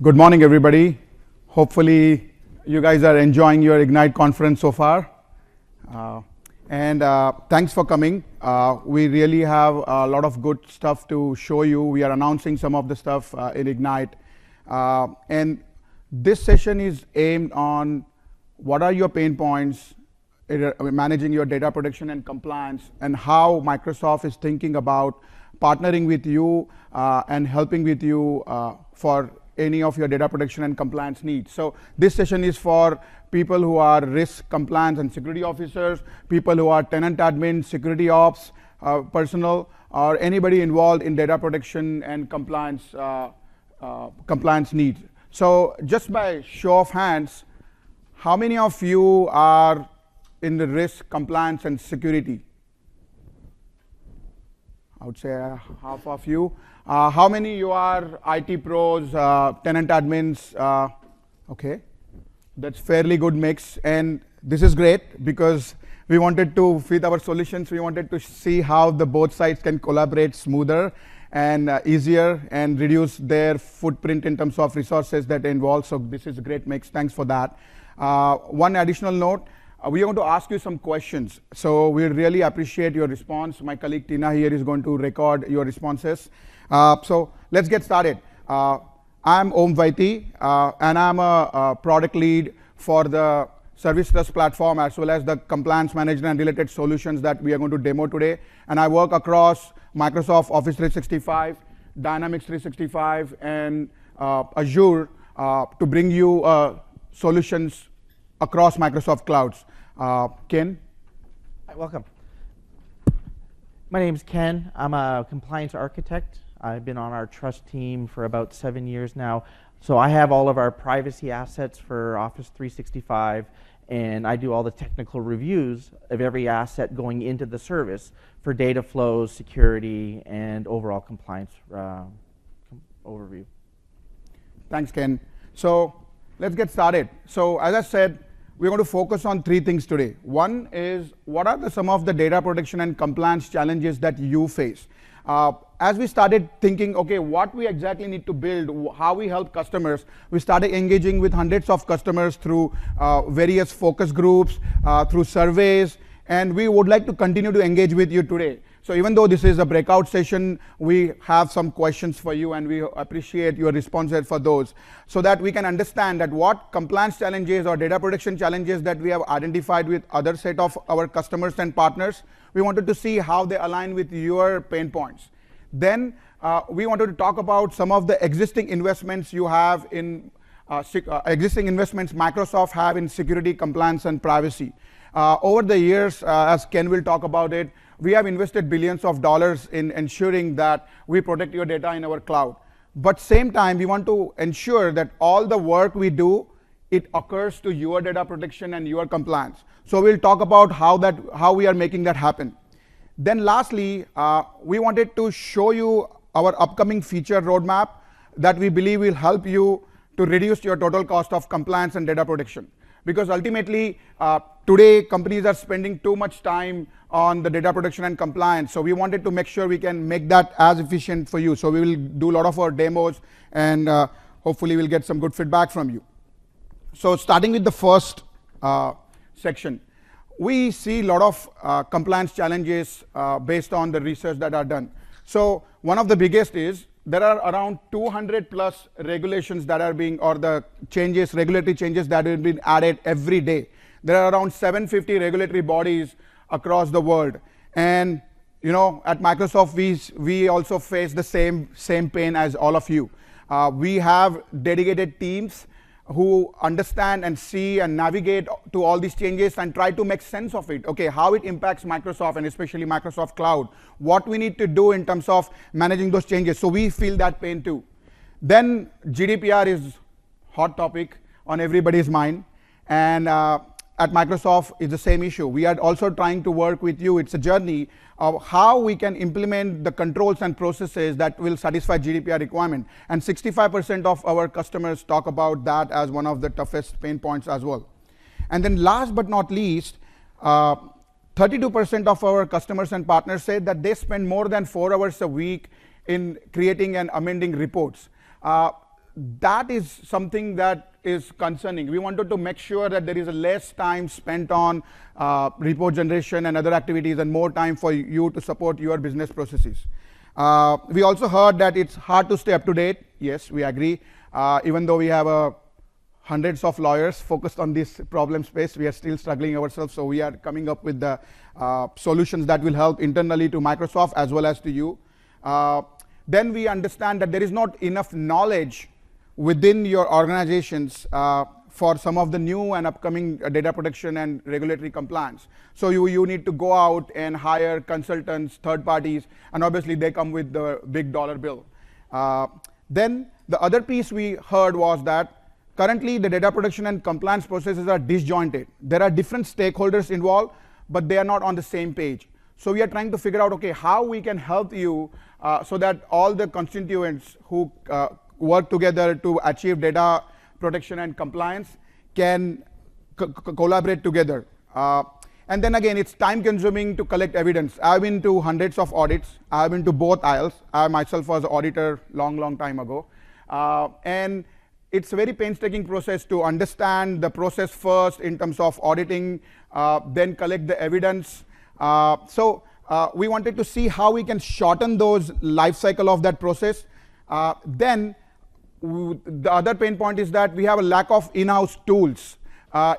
Good morning, everybody. Hopefully, you guys are enjoying your Ignite conference so far. And thanks for coming. We really have a lot of good stuff to show you. We are announcing some of the stuff in Ignite. And this session is aimed on what are your pain points in managing your data protection and compliance, and how Microsoft is thinking about partnering with you and helping with you for any of your data protection and compliance needs. So this session is for people who are risk, compliance, and security officers, people who are tenant admin, security ops, personnel, or anybody involved in data protection and compliance needs. So just by show of hands, how many of you are in the risk, compliance, and security? I would say half of you. How many you are IT pros, tenant admins? Okay, that's fairly good mix, and this is great because we wanted to fit our solutions. We wanted to see how the both sides can collaborate smoother and easier and reduce their footprint in terms of resources that involve. So this is a great mix. Thanks for that. One additional note. We are going to ask you some questions, so we really appreciate your response. My colleague Tina here is going to record your responses. So let's get started. I'm Om Vaiti, and I'm a product lead for the Service Trust platform as well as the compliance management and related solutions that we are going to demo today. And I work across Microsoft Office 365, Dynamics 365, and Azure to bring you solutions across Microsoft clouds. Ken? Hi, welcome. My name is Ken. I'm a compliance architect. I've been on our trust team for about 7 years now. So I have all of our privacy assets for Office 365, and I do all the technical reviews of every asset going into the service for data flows, security, and overall compliance overview. Thanks, Ken. So let's get started. So as I said, we're going to focus on three things today. One is, what are some of the data protection and compliance challenges that you face? As we started thinking, okay, what we exactly need to build, how we help customers, we started engaging with hundreds of customers through various focus groups, through surveys, and we would like to continue to engage with you today. So even though this is a breakout session, we have some questions for you, and we appreciate your responses for those, so that we can understand that what compliance challenges or data protection challenges that we have identified with other set of our customers and partners. We wanted to see how they align with your pain points. Then we wanted to talk about some of the existing investments you have in existing investments Microsoft have in security, compliance, and privacy. Over the years, as Ken will talk about it, we have invested billions of dollars in ensuring that we protect your data in our cloud. But same time, we want to ensure that all the work we do, it occurs to your data protection and your compliance. So we'll talk about how we are making that happen. Then lastly, we wanted to show you our upcoming feature roadmap that we believe will help you to reduce your total cost of compliance and data protection. Because ultimately, today companies are spending too much time on the data protection and compliance. So we wanted to make sure we can make that as efficient for you. So we will do a lot of our demos, and hopefully we'll get some good feedback from you. So starting with the first section, we see a lot of compliance challenges based on the research that are done. So one of the biggest is there are around 200 plus regulations that are being, or the changes, regulatory changes that have been added every day. There are around 750 regulatory bodies across the world. And you know, at Microsoft, we also face the same pain as all of you. We have dedicated teams who understand and see and navigate to all these changes and try to make sense of it. Okay, how it impacts Microsoft and especially Microsoft Cloud. What we need to do in terms of managing those changes. So we feel that pain too. Then GDPR is hot topic on everybody's mind. And at Microsoft, it's the same issue. We are also trying to work with you. It's a journey of how we can implement the controls and processes that will satisfy GDPR requirement. And 65% of our customers talk about that as one of the toughest pain points as well. And then last but not least, 32% of our customers and partners say that they spend more than 4 hours a week in creating and amending reports. that is something that is concerning. We wanted to make sure that there is a less time spent on report generation and other activities and more time for you to support your business processes. We also heard that it's hard to stay up to date. Yes, we agree. Even though we have hundreds of lawyers focused on this problem space, we are still struggling ourselves. So we are coming up with the solutions that will help internally to Microsoft as well as to you. Then we understand that there is not enough knowledge within your organizations for some of the new and upcoming data protection and regulatory compliance. So you need to go out and hire consultants, third parties, and obviously they come with the big dollar bill. Then the other piece we heard was that currently the data protection and compliance processes are disjointed. There are different stakeholders involved, but they are not on the same page. So we are trying to figure out, okay, how we can help you so that all the constituents who work together to achieve data protection and compliance can collaborate together. And then again, it's time consuming to collect evidence. I've been to hundreds of audits. I've been to both aisles. I myself was an auditor long time ago. And it's a very painstaking process to understand the process first in terms of auditing, then collect the evidence. So we wanted to see how we can shorten those life cycle of that process. Then the other pain point is that we have a lack of in-house tools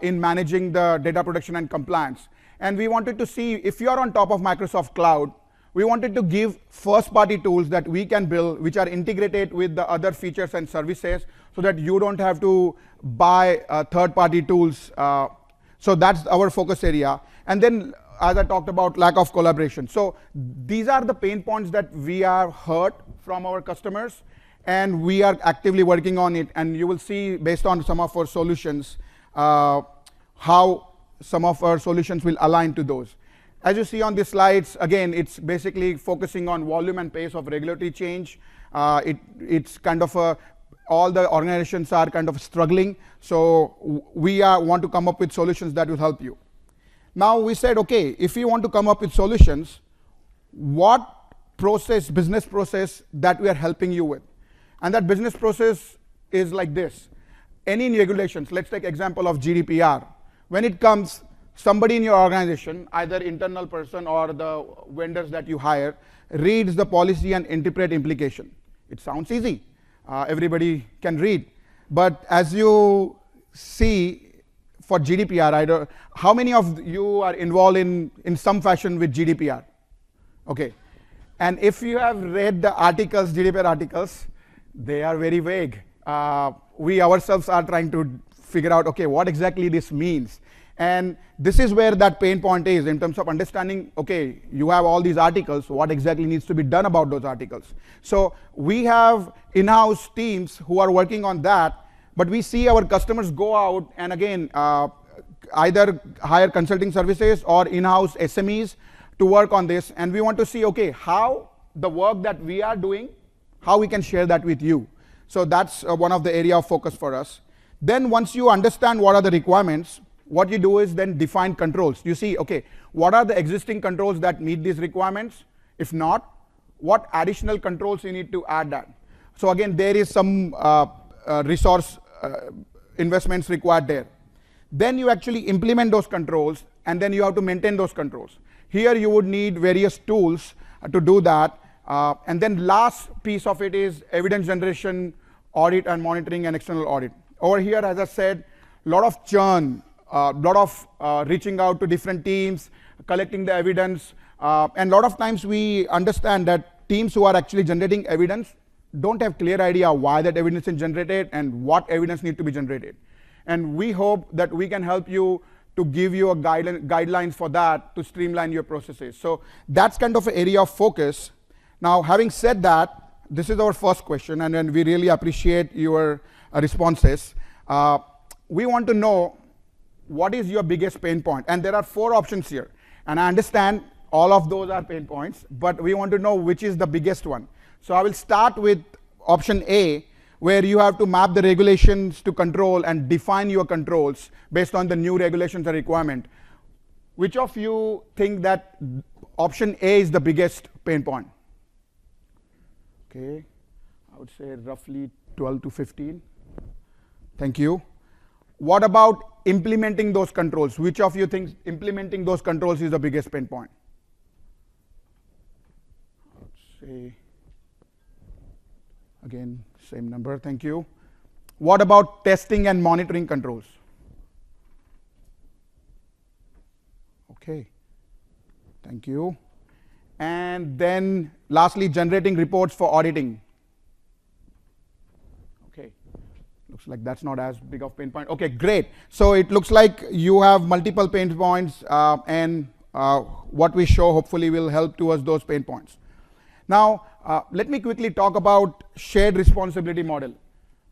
in managing the data protection and compliance. And we wanted to see if you are on top of Microsoft Cloud, we wanted to give first-party tools that we can build, which are integrated with the other features and services, so that you don't have to buy third-party tools. So that's our focus area. And then, as I talked about, lack of collaboration. So these are the pain points that we have heard from our customers, and we are actively working on it. And you will see, based on some of our solutions, how some of our solutions will align to those. As you see on the slides, again, it's basically focusing on volume and pace of regulatory change. It's kind of all the organizations are kind of struggling. So we want to come up with solutions that will help you. Now we said, okay, if you want to come up with solutions, what process, business process that we are helping you with? And that business process is like this. Any regulations, let's take example of GDPR. When it comes, somebody in your organization, either internal person or the vendors that you hire, reads the policy and interpret implication. It sounds easy. Everybody can read. But as you see, for GDPR, how many of you are involved in some fashion with GDPR? Okay. And if you have read the articles, GDPR articles, they are very vague. We ourselves are trying to figure out, okay, what exactly this means. And this is where that pain point is in terms of understanding, okay, you have all these articles, what exactly needs to be done about those articles. So we have in-house teams who are working on that, but we see our customers go out and again, either hire consulting services or in-house SMEs to work on this. And we want to see, okay, how the work that we are doing, how we can share that with you. So that's one of the area of focus for us. Then once you understand what are the requirements, what you do is then define controls. You see, okay, what are the existing controls that meet these requirements? If not, what additional controls you need to add that? So again, there is some resource investments required there. Then you actually implement those controls, and then you have to maintain those controls. Here you would need various tools to do that. And then last piece of it is evidence generation, audit and monitoring, and external audit. Over here, as I said, a lot of churn, a lot of reaching out to different teams, collecting the evidence. And a lot of times we understand that teams who are actually generating evidence don't have clear idea why that evidence is generated and what evidence needs to be generated. And we hope that we can help you to give you a guidelines for that to streamline your processes. So that's kind of an area of focus. Now, having said that, this is our first question, and then we really appreciate your responses. We want to know what is your biggest pain point, and there are 4 options here. And I understand all of those are pain points, but we want to know which is the biggest one. So I will start with option A, where you have to map the regulations to control and define your controls based on the new regulations and requirement. Which of you think that option A is the biggest pain point? Okay, I would say roughly 12 to 15. Thank you. What about implementing those controls? Which of you thinks implementing those controls is the biggest pain point? Let's see. Again, same number. Thank you. What about testing and monitoring controls? Okay. Thank you. And then lastly, generating reports for auditing. Okay. Looks like that's not as big of pain point. Okay, great. So it looks like you have multiple pain points, and what we show hopefully will help towards those pain points. Now, let me quickly talk about shared responsibility model.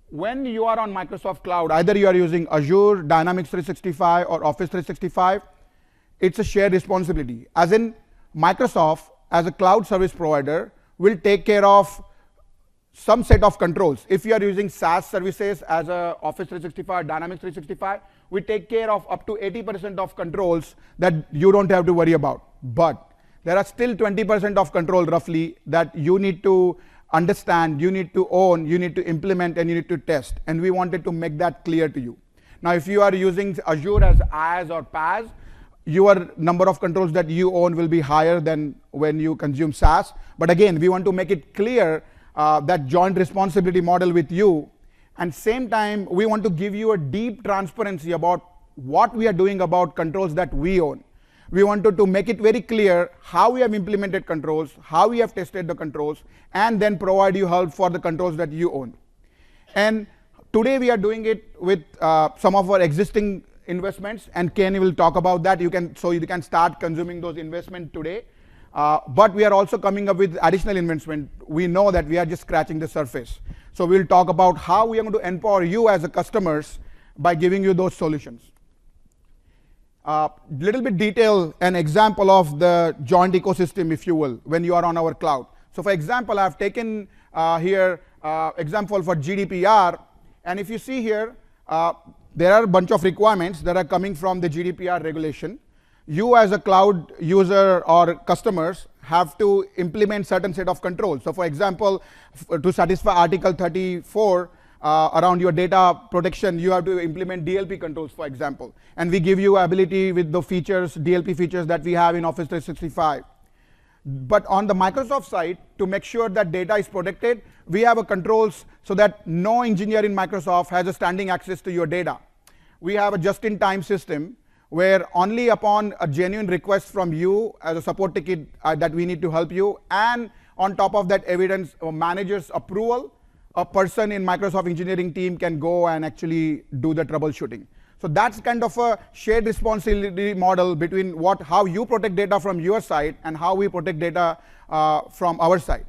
When you are on Microsoft Cloud, either you are using Azure, Dynamics 365, or Office 365, it's a shared responsibility. As in, Microsoft, as a cloud service provider, will take care of some set of controls. If you are using SaaS services as a Office 365, Dynamics 365, we take care of up to 80% of controls that you don't have to worry about. But there are still 20% of control roughly that you need to understand, you need to own, you need to implement, and you need to test. And we wanted to make that clear to you. Now, if you are using Azure as IaaS or PaaS, your number of controls that you own will be higher than when you consume SaaS. But again, we want to make it clear that joint responsibility model with you. And same time, we want to give you a deep transparency about what we are doing about controls that we own. We wanted to make it very clear how we have implemented controls, how we have tested the controls, and then provide you help for the controls that you own. And today we are doing it with some of our existing investments, and Ken will talk about that. You can start consuming those investments today. But we are also coming up with additional investment. We know that we are just scratching the surface. So we'll talk about how we are going to empower you as a customers by giving you those solutions. Little bit detail, an example of the joint ecosystem, if you will, when you are on our cloud. So for example, I've taken here example for GDPR, and if you see here, there are a bunch of requirements that are coming from the GDPR regulation. You as a cloud user or customers have to implement certain set of controls. So for example, to satisfy Article 34 around your data protection, you have to implement DLP controls, for example. And we give you ability with the features, DLP features that we have in Office 365. But on the Microsoft side, to make sure that data is protected, we have a controls so that no engineer in Microsoft has a standing access to your data. We have a just-in-time system where only upon a genuine request from you as a support ticket that we need to help you, and on top of that evidence or manager's approval, a person in Microsoft engineering team can go and actually do the troubleshooting. So that's kind of a shared responsibility model between how you protect data from your side and how we protect data from our side.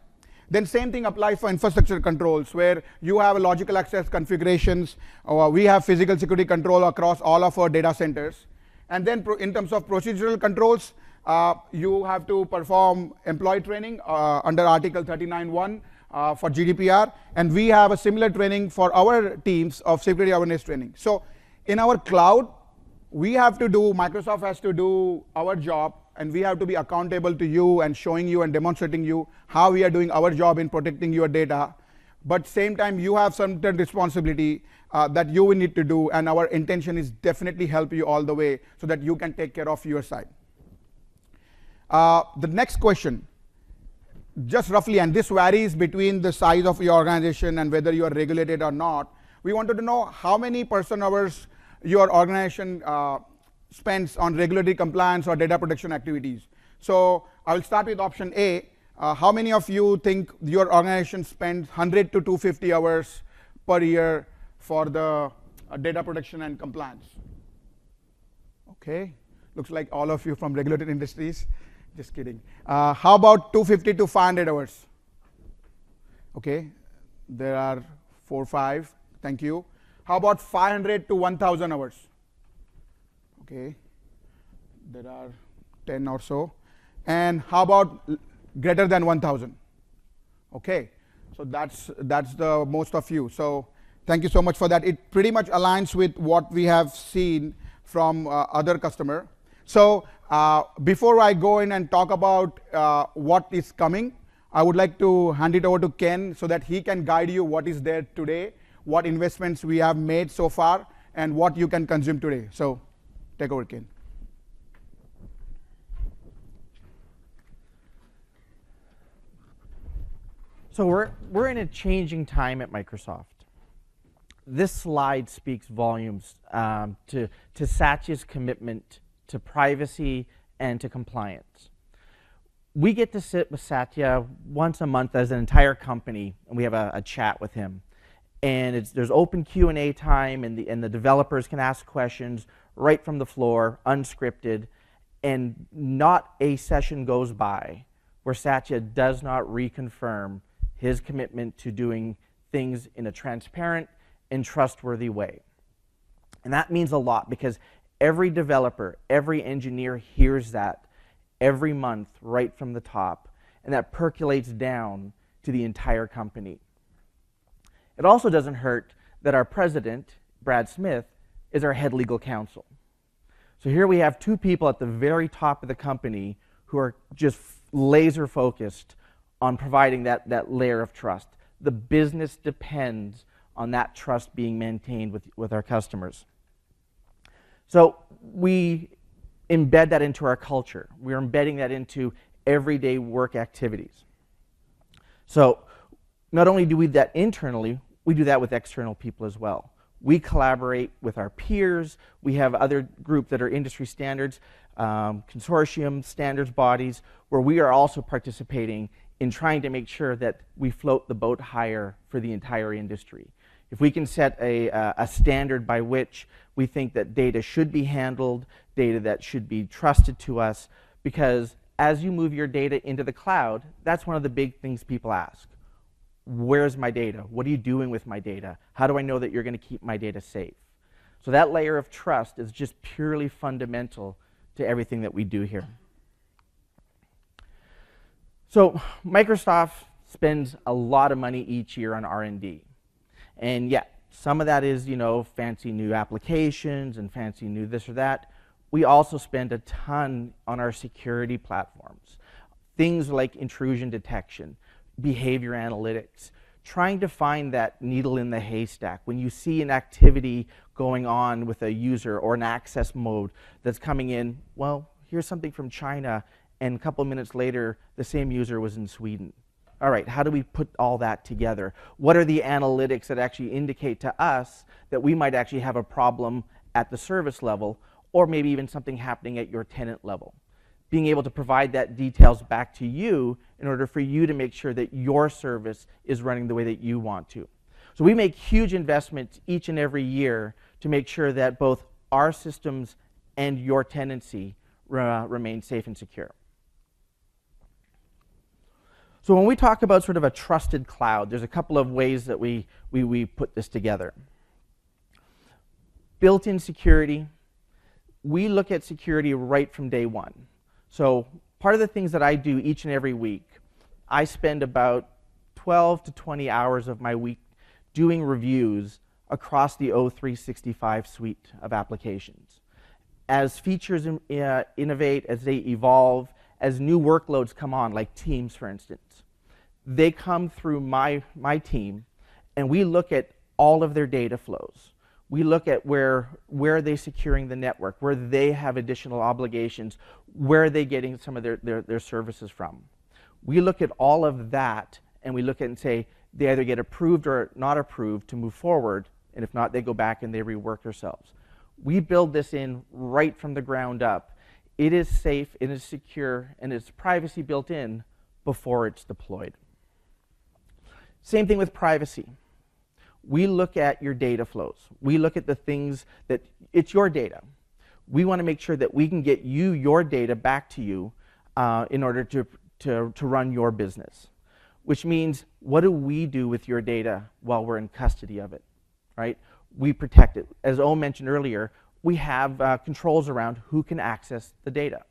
Then same thing applies for infrastructure controls, where you have a logical access configurations, or we have physical security control across all of our data centers. And then in terms of procedural controls, you have to perform employee training under Article 39(1) for GDPR. And we have a similar training for our teams of security awareness training. So in our cloud, Microsoft has to do our job, and we have to be accountable to you and showing you and demonstrating you how we are doing our job in protecting your data. But same time, you have certain responsibility that you will need to do, and our intention is definitely help you all the way so that you can take care of your side. The next question, just roughly, and this varies between the size of your organization and whether you are regulated or not. We wanted to know how many person hours your organization spends on regulatory compliance or data protection activities. So I will start with option A. How many of you think your organization spends 100 to 250 hours per year for the data protection and compliance? Okay, looks like all of you from regulated industries. Just kidding. How about 250 to 500 hours? Okay, there are 4 or 5. Thank you. How about 500 to 1,000 hours? Okay, there are 10 or so. And how about greater than 1,000? Okay, so that's the most of you. So thank you so much for that. It pretty much aligns with what we have seen from other customer. So before I go in and talk about what is coming, I would like to hand it over to Ken so that he can guide you what is there today, what investments we have made so far, and what you can consume today. So take over, Ken. So we're in a changing time at Microsoft. This slide speaks volumes to Satya's commitment to privacy and to compliance. We get to sit with Satya once a month as an entire company, and we have a chat with him. And there's open Q&A time, and the developers can ask questions right from the floor, unscripted, and not a session goes by where Satya does not reconfirm his commitment to doing things in a transparent and trustworthy way. And that means a lot because every developer, every engineer hears that every month right from the top, and that percolates down to the entire company. It also doesn't hurt that our president, Brad Smith, is our head legal counsel. So here we have two people at the very top of the company who are just laser focused on providing that layer of trust. The business depends on that trust being maintained with our customers. So we embed that into our culture. We're embedding that into everyday work activities. So not only do we do that internally, we do that with external people as well. We collaborate with our peers. We have other groups that are industry standards, consortium, standards bodies, where we are also participating in trying to make sure that we float the boat higher for the entire industry. If we can set a standard by which we think that data should be handled, data that should be trusted to us, because as you move your data into the cloud, that's one of the big things people ask. Where's my data? What are you doing with my data? How do I know that you're going to keep my data safe? So that layer of trust is just purely fundamental to everything that we do here. So Microsoft spends a lot of money each year on R&D. And yeah, some of that is, fancy new applications and fancy new this or that. We also spend a ton on our security platforms. Things like intrusion detection, behavior analytics, trying to find that needle in the haystack. When you see an activity going on with a user or an access mode that's coming in, well, here's something from China, and a couple of minutes later, the same user was in Sweden. All right, how do we put all that together? What are the analytics that actually indicate to us that we might actually have a problem at the service level, or maybe even something happening at your tenant level? Being able to provide that details back to you in order for you to make sure that your service is running the way that you want to. So we make huge investments each and every year to make sure that both our systems and your tenancy remain safe and secure. So when we talk about sort of a trusted cloud, there's a couple of ways that we put this together. Built-in security. We look at security right from day one. So part of the things that I do each and every week, I spend about 12 to 20 hours of my week doing reviews across the O365 suite of applications. As features innovate, as they evolve, as new workloads come on, like Teams, for instance, they come through my team, and we look at all of their data flows. We look at where are they securing the network, where they have additional obligations, where are they getting some of their services from. We look at all of that, and we look at and say, they either get approved or not approved to move forward, and if not, they go back and they rework themselves. We build this in right from the ground up. It is safe, it is secure, and it's privacy built in before it's deployed. Same thing with privacy. We look at your data flows. We look at the things that, it's your data. We want to make sure that we can get you your data back to you in order to run your business. Which means, what do we do with your data while we're in custody of it, right? We protect it. As Owen mentioned earlier, we have controls around who can access the data,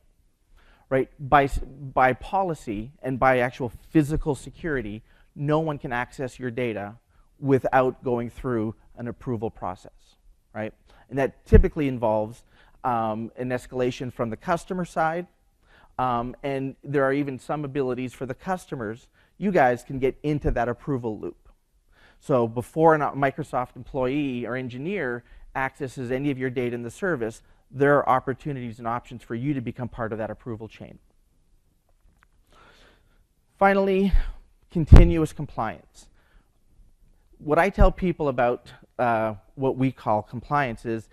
right? By policy and by actual physical security, no one can access your data without going through an approval process, right? And that typically involves an escalation from the customer side, and there are even some abilities for the customers you guys can get into that approval loop. So before a Microsoft employee or engineer accesses any of your data in the service, there are opportunities and options for you to become part of that approval chain. Finally, continuous compliance. What I tell people about what we call compliance is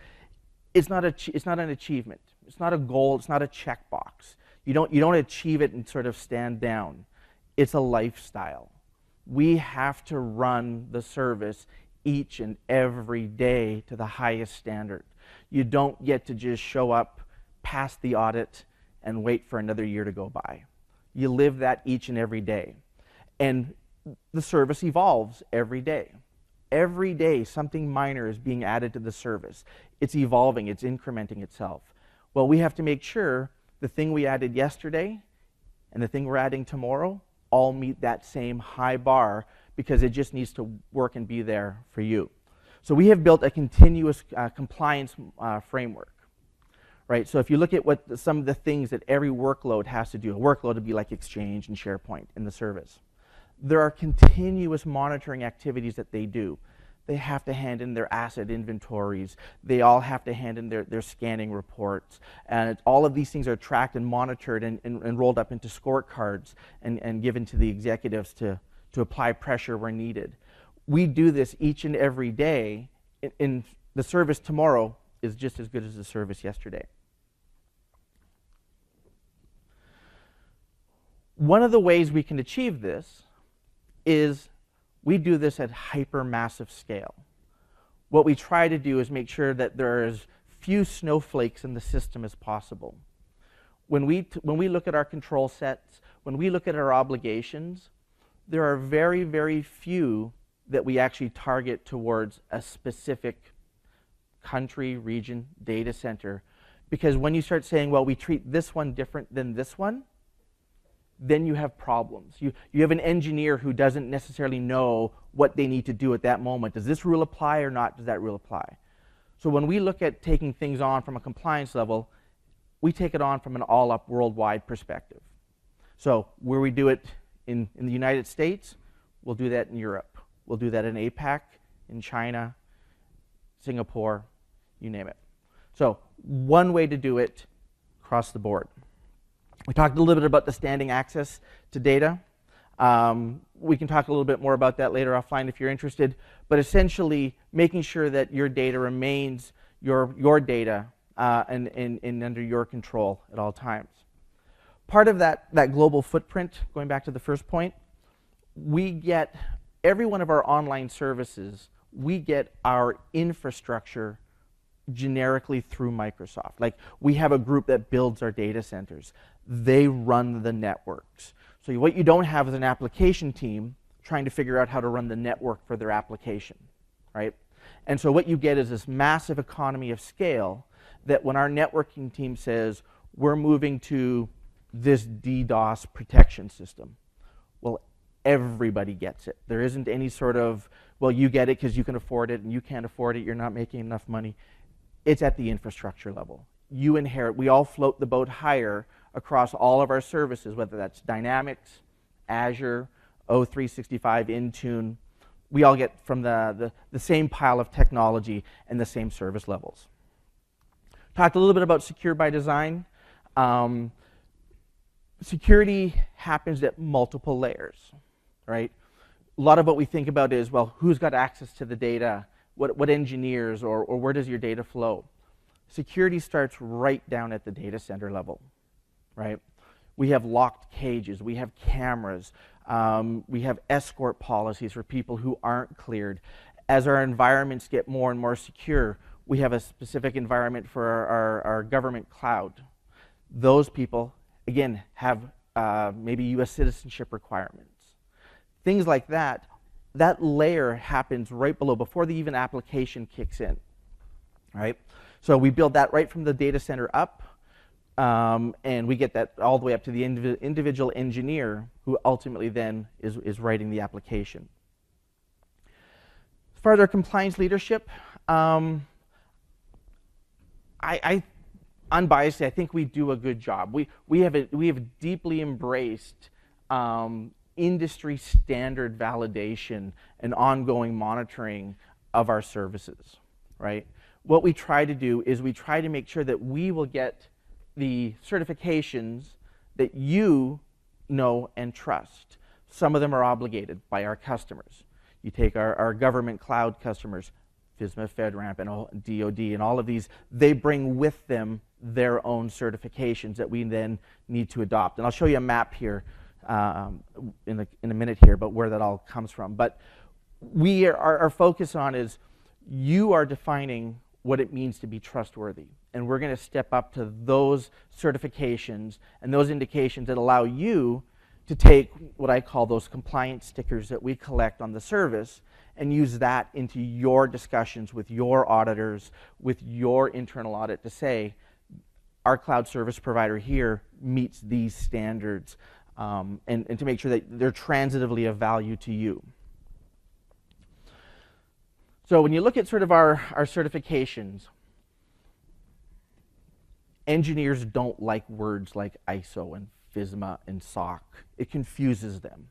it's not an achievement. It's not a goal. It's not a checkbox. You don't achieve it and sort of stand down. It's a lifestyle. We have to run the service each and every day to the highest standard. You don't get to just show up, pass the audit, and wait for another year to go by. You live that each and every day. And the service evolves every day. Every day, something minor is being added to the service. It's evolving, it's incrementing itself. Well, we have to make sure the thing we added yesterday and the thing we're adding tomorrow all meet that same high bar, because it just needs to work and be there for you. So we have built a continuous compliance framework, right? So if you look at what some of the things that every workload has to do, a workload would be like Exchange and SharePoint in the service. There are continuous monitoring activities that they do. They have to hand in their asset inventories. They all have to hand in their scanning reports. And all of these things are tracked and monitored and rolled up into scorecards and given to the executives to apply pressure where needed. We do this each and every day. In the service tomorrow is just as good as the service yesterday. One of the ways we can achieve this is we do this at hyper-massive scale. What we try to do is make sure that there are as few snowflakes in the system as possible. When we look at our control sets, when we look at our obligations, there are very, very few that we actually target towards a specific country, region, data center. Because when you start saying, well, we treat this one different than this one, then you have problems. You have an engineer who doesn't necessarily know what they need to do at that moment. Does this rule apply or not? Does that rule apply? So when we look at taking things on from a compliance level, we take it on from an all-up worldwide perspective. So where we do it in the United States, we'll do that in Europe. We'll do that in APAC, in China, Singapore, you name it. So one way to do it across the board. We talked a little bit about the standing access to data. We can talk a little bit more about that later offline if you're interested. But essentially, making sure that your data remains your data and under your control at all times. Part of that global footprint, going back to the first point, we get every one of our online services, we get our infrastructure generically through Microsoft. Like, we have a group that builds our data centers. They run the networks. So what you don't have is an application team trying to figure out how to run the network for their application, right? And so what you get is this massive economy of scale that when our networking team says, we're moving to this DDoS protection system, well, everybody gets it. There isn't any sort of, well, you get it because you can afford it and you can't afford it, you're not making enough money. It's at the infrastructure level. You inherit, we all float the boat higher across all of our services, whether that's Dynamics, Azure, O365, Intune. We all get from the same pile of technology and the same service levels. Talked a little bit about secure by design. Security happens at multiple layers, right? A lot of what we think about is, well, who's got access to the data? What engineers, or where does your data flow? Security starts right down at the data center level, right? We have locked cages, we have cameras, we have escort policies for people who aren't cleared. As our environments get more and more secure, we have a specific environment for our government cloud. Those people, again, have maybe US citizenship requirements. Things like that. That layer happens right below, before the even application kicks in, right? So we build that right from the data center up, and we get that all the way up to the individual engineer who ultimately then is writing the application. As far as our compliance leadership, unbiasedly, I think we do a good job. We have deeply embraced industry standard validation and ongoing monitoring of our services, right? What we try to do is we try to make sure that we will get the certifications that you know and trust. Some of them are obligated by our customers. You take our government cloud customers, FSMA, FedRAMP, and DoD, and all of these, they bring with them their own certifications that we then need to adopt. And I'll show you a map here in a minute here, but where that all comes from. But our focus on is you are defining what it means to be trustworthy. And we're going to step up to those certifications and those indications that allow you to take what I call those compliance stickers that we collect on the service and use that into your discussions with your auditors, with your internal audit to say, our cloud service provider here meets these standards, and to make sure that they're transitively of value to you. So when you look at sort of our certifications, engineers don't like words like ISO and FSMA and SOC. It confuses them.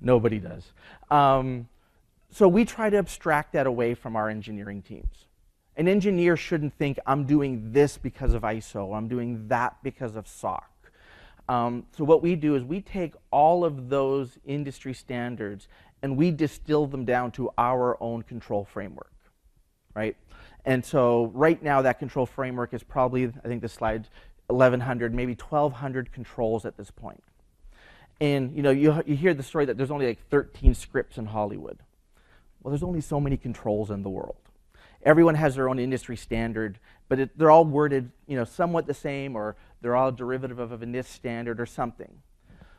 Nobody does. So we try to abstract that away from our engineering teams. An engineer shouldn't think, I'm doing this because of ISO, I'm doing that because of SOC. So what we do is we take all of those industry standards and we distill them down to our own control framework, right? And so right now that control framework is probably, I think the slide, 1,100, maybe 1,200 controls at this point. And you hear the story that there's only like 13 scripts in Hollywood. Well, there's only so many controls in the world. Everyone has their own industry standard, but they're all worded somewhat the same, or they're all derivative of a NIST standard or something.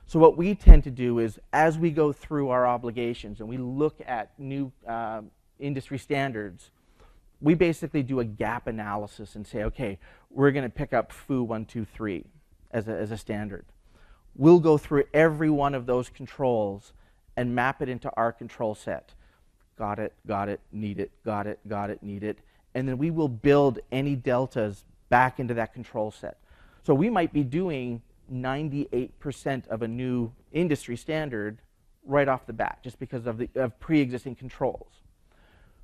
So what we tend to do is, as we go through our obligations and we look at new industry standards, we basically do a gap analysis and say, okay, we're going to pick up FOO 123 as a standard. We'll go through every one of those controls and map it into our control set. Got it, need it, got it, need it. And then we will build any deltas back into that control set. So we might be doing 98% of a new industry standard right off the bat, just because of pre-existing controls.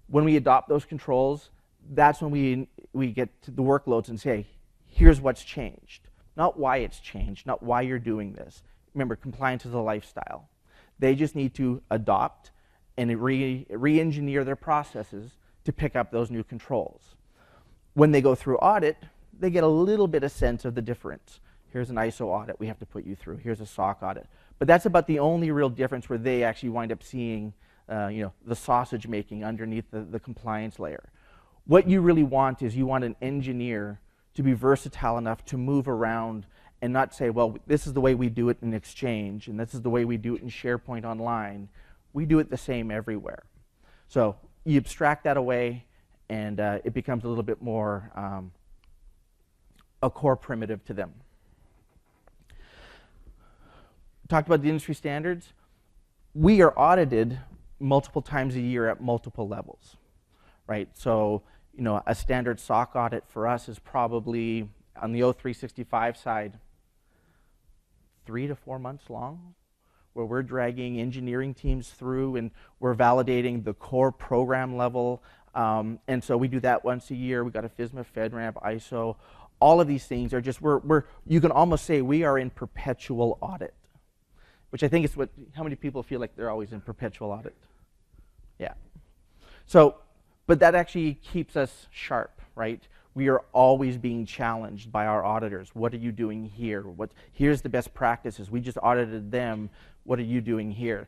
When we adopt those controls, that's when we get to the workloads and say, here's what's changed. Not why it's changed, not why you're doing this. Remember, compliance is a lifestyle. They just need to adopt and re-engineer their processes to pick up those new controls. When they go through audit, they get a little bit of sense of the difference. Here's an ISO audit we have to put you through. Here's a SOC audit. But that's about the only real difference where they actually wind up seeing the sausage making underneath the compliance layer. What you really want is you want an engineer to be versatile enough to move around and not say, well, this is the way we do it in Exchange, and this is the way we do it in SharePoint Online. We do it the same everywhere. So you abstract that away, and it becomes a little bit more a core primitive to them. Talked about the industry standards. We are audited multiple times a year at multiple levels, right? So, a standard SOC audit for us is probably, on the O365 side, 3 to 4 months long, where we're dragging engineering teams through and we're validating the core program level. And so we do that once a year. We've got a FSMA, FedRAMP, ISO. All of these things are just, you can almost say we are in perpetual audit, which I think is how many people feel like they're always in perpetual audit? Yeah. So, but that actually keeps us sharp, right? We are always being challenged by our auditors. What are you doing here? Here's the best practices. We just audited them. What are you doing here?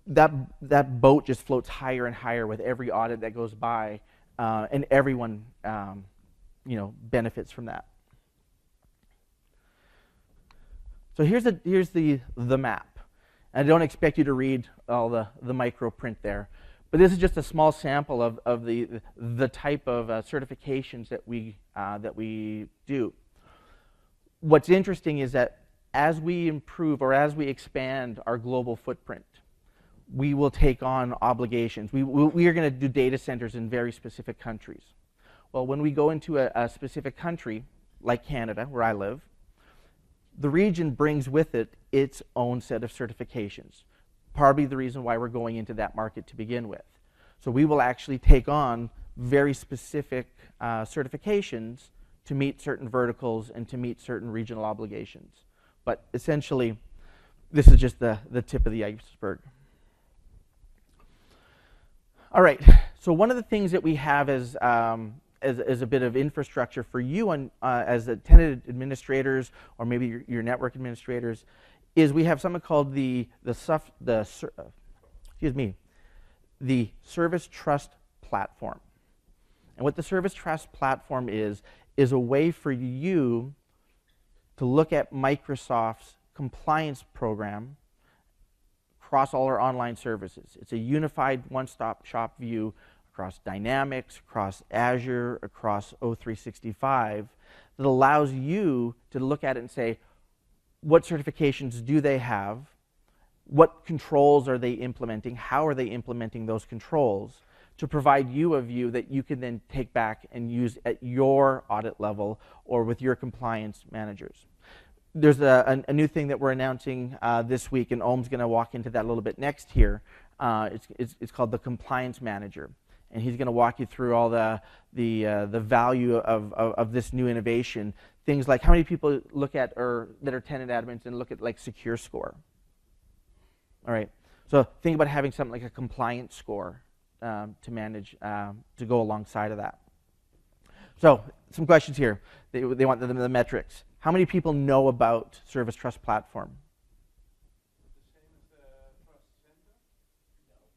That boat just floats higher and higher with every audit that goes by, and everyone benefits from that. So here's the map. And I don't expect you to read all the micro print there, but this is just a small sample of the type of certifications that we do. What's interesting is that as we improve or as we expand our global footprint, we will take on obligations. We are going to do data centers in very specific countries. Well, when we go into a specific country, like Canada, where I live, the region brings with it its own set of certifications. Probably the reason why we're going into that market to begin with. So we will actually take on very specific certifications to meet certain verticals and to meet certain regional obligations. But essentially, this is just the tip of the iceberg. All right, so one of the things that we have as a bit of infrastructure for you as the tenant administrators or maybe your network administrators is we have something called the Service Trust Platform. And what the Service Trust Platform is a way for you to look at Microsoft's compliance program across all our online services. It's a unified one-stop shop view across Dynamics, across Azure, across O365 that allows you to look at it and say, what certifications do they have? What controls are they implementing? How are they implementing those controls? To provide you a view that you can then take back and use at your audit level or with your compliance managers. There's a new thing that we're announcing this week, and Om's going to walk into that a little bit next here. It's called the Compliance Manager, and he's going to walk you through all the value of this new innovation. Things like how many people look at or that are tenant admins and look at like Secure Score. All right, so think about having something like a compliance score to manage, to go alongside of that. So some questions here. They want the metrics. How many people know about Service Trust Platform? The same as the Trust Center?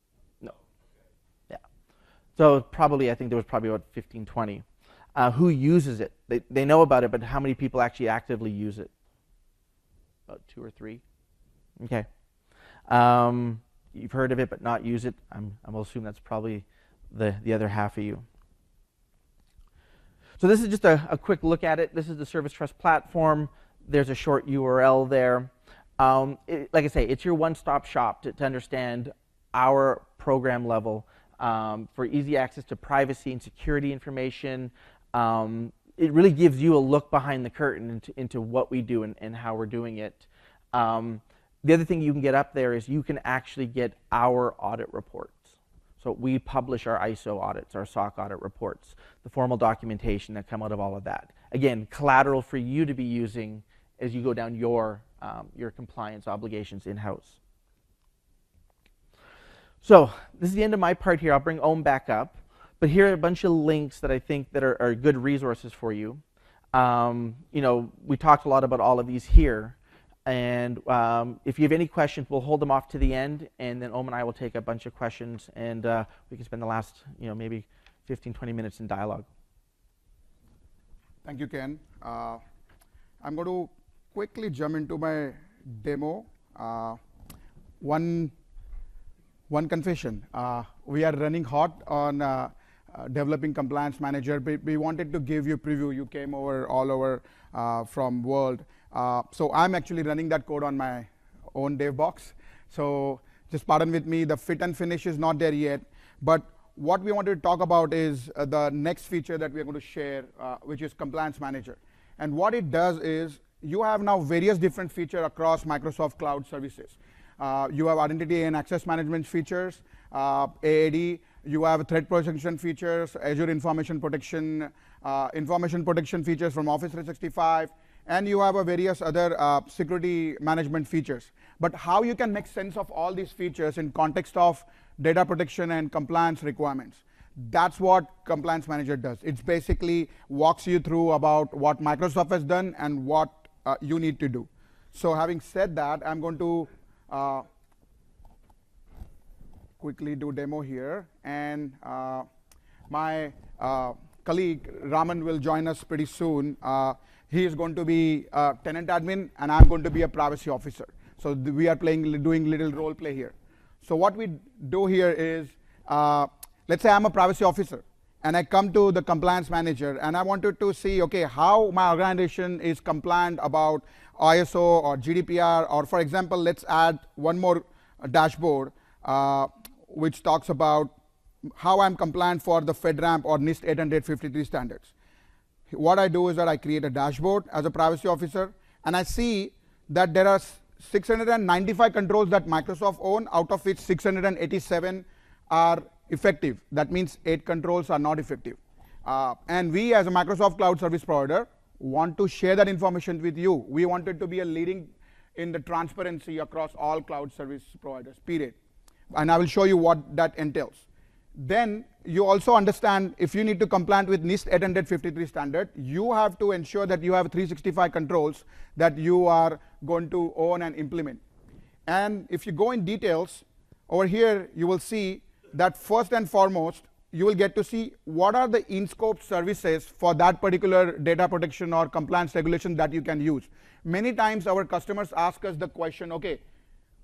No. Yeah. So probably, I think there was probably about 15, 20. Who uses it? They know about it, but how many people actually actively use it? About 2 or 3. Okay. You've heard of it, but not use it. I'm will assume that's probably the other half of you. So this is just a quick look at it. This is the Service Trust Platform. There's a short URL there. Like I say, it's your one-stop shop to understand our program level for easy access to privacy and security information. It really gives you a look behind the curtain into what we do and how we're doing it. The other thing you can get up there is you can actually get our audit reports. So we publish our ISO audits, our SOC audit reports, the formal documentation that come out of all of that. Again, collateral for you to be using as you go down your compliance obligations in-house. So this is the end of my part here. I'll bring Om back up. But here are a bunch of links that I think that are good resources for you. We talked a lot about all of these here. And if you have any questions, we'll hold them off to the end, and then Om and I will take a bunch of questions, and we can spend the last, maybe 15, 20 minutes in dialogue. Thank you, Ken. I'm going to quickly jump into my demo. One confession. We are running hot on developing Compliance Manager. We wanted to give you a preview. You came over all over from world. So I'm actually running that code on my own dev box. So just pardon with me, the fit and finish is not there yet. But what we wanted to talk about is the next feature that we're going to share, which is Compliance Manager. And what it does is you have now various different features across Microsoft Cloud services. You have identity and access management features, AAD. You have threat protection features, Azure information protection features from Office 365. And you have various other security management features. But how you can make sense of all these features in context of data protection and compliance requirements, that's what Compliance Manager does. It basically walks you through about what Microsoft has done and what you need to do. So having said that, I'm going to quickly do demo here. And my colleague, Raman, will join us pretty soon. He is going to be a tenant admin, and I'm going to be a privacy officer. So we are doing little role play here. So what we do here is, let's say I'm a privacy officer, and I come to the Compliance Manager, and I wanted to see, okay, how my organization is compliant about ISO or GDPR, or for example, let's add one more dashboard, which talks about how I'm compliant for the FedRAMP or NIST 853 standards. What I do is that I create a dashboard as a privacy officer, and I see that there are 695 controls that Microsoft own, out of which 687 are effective. That means 8 controls are not effective. And we as a Microsoft Cloud Service Provider want to share that information with you. We wanted to be a leading in the transparency across all cloud service providers, period. And I will show you what that entails. Then you also understand if you need to comply with NIST 853 standard, you have to ensure that you have 365 controls that you are going to own and implement. And if you go in details, over here you will see that first and foremost, you will get to see what are the in-scope services for that particular data protection or compliance regulation that you can use. Many times our customers ask us the question, okay,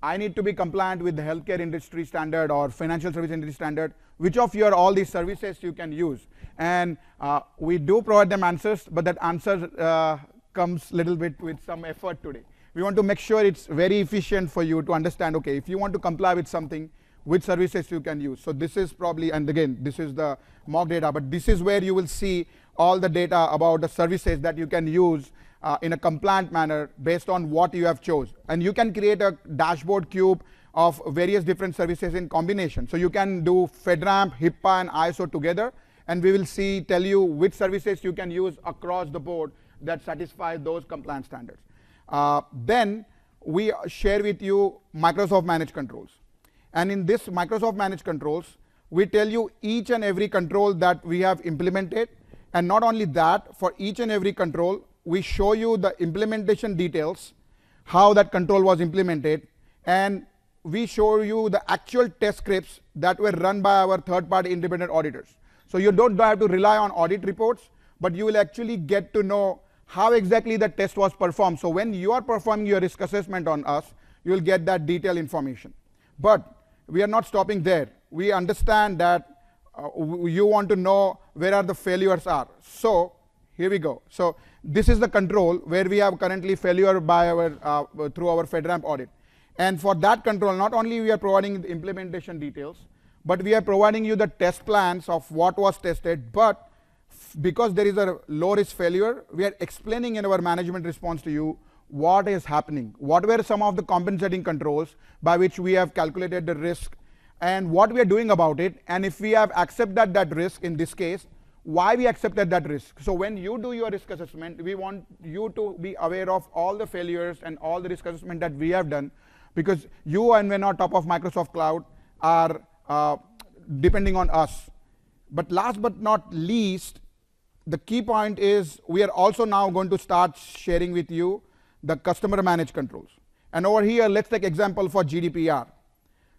I need to be compliant with the healthcare industry standard or financial service industry standard. Which of your all these services you can use? And we do provide them answers, but that answer comes a little bit with some effort today. We want to make sure it's very efficient for you to understand, okay, if you want to comply with something, which services you can use. So this is probably, and again, this is the mock data, but this is where you will see all the data about the services that you can use in a compliant manner based on what you have chose. And you can create a dashboard cube of various different services in combination. So you can do FedRAMP, HIPAA, and ISO together, and we will tell you which services you can use across the board that satisfy those compliance standards. Then we share with you Microsoft Managed Controls. And in this Microsoft Managed Controls, we tell you each and every control that we have implemented. And not only that, for each and every control, we show you the implementation details, how that control was implemented, and we show you the actual test scripts that were run by our third-party independent auditors. So you don't have to rely on audit reports, but you will actually get to know how exactly the test was performed. So when you are performing your risk assessment on us, you will get that detailed information. But we are not stopping there. We understand that you want to know where are the failures are. So here we go. So this is the control where we have currently failure by our through our FedRAMP audit. And for that control, not only we are providing the implementation details, but we are providing you the test plans of what was tested. But because there is a low risk failure, we are explaining in our management response to you what is happening, what were some of the compensating controls by which we have calculated the risk, and what we are doing about it, and if we have accepted that risk in this case, why we accepted that risk. So when you do your risk assessment, we want you to be aware of all the failures and all the risk assessment that we have done, because you and when on top of Microsoft Cloud are depending on us. But last but not least, the key point is we are also now going to start sharing with you the customer managed controls. And over here, let's take example for GDPR.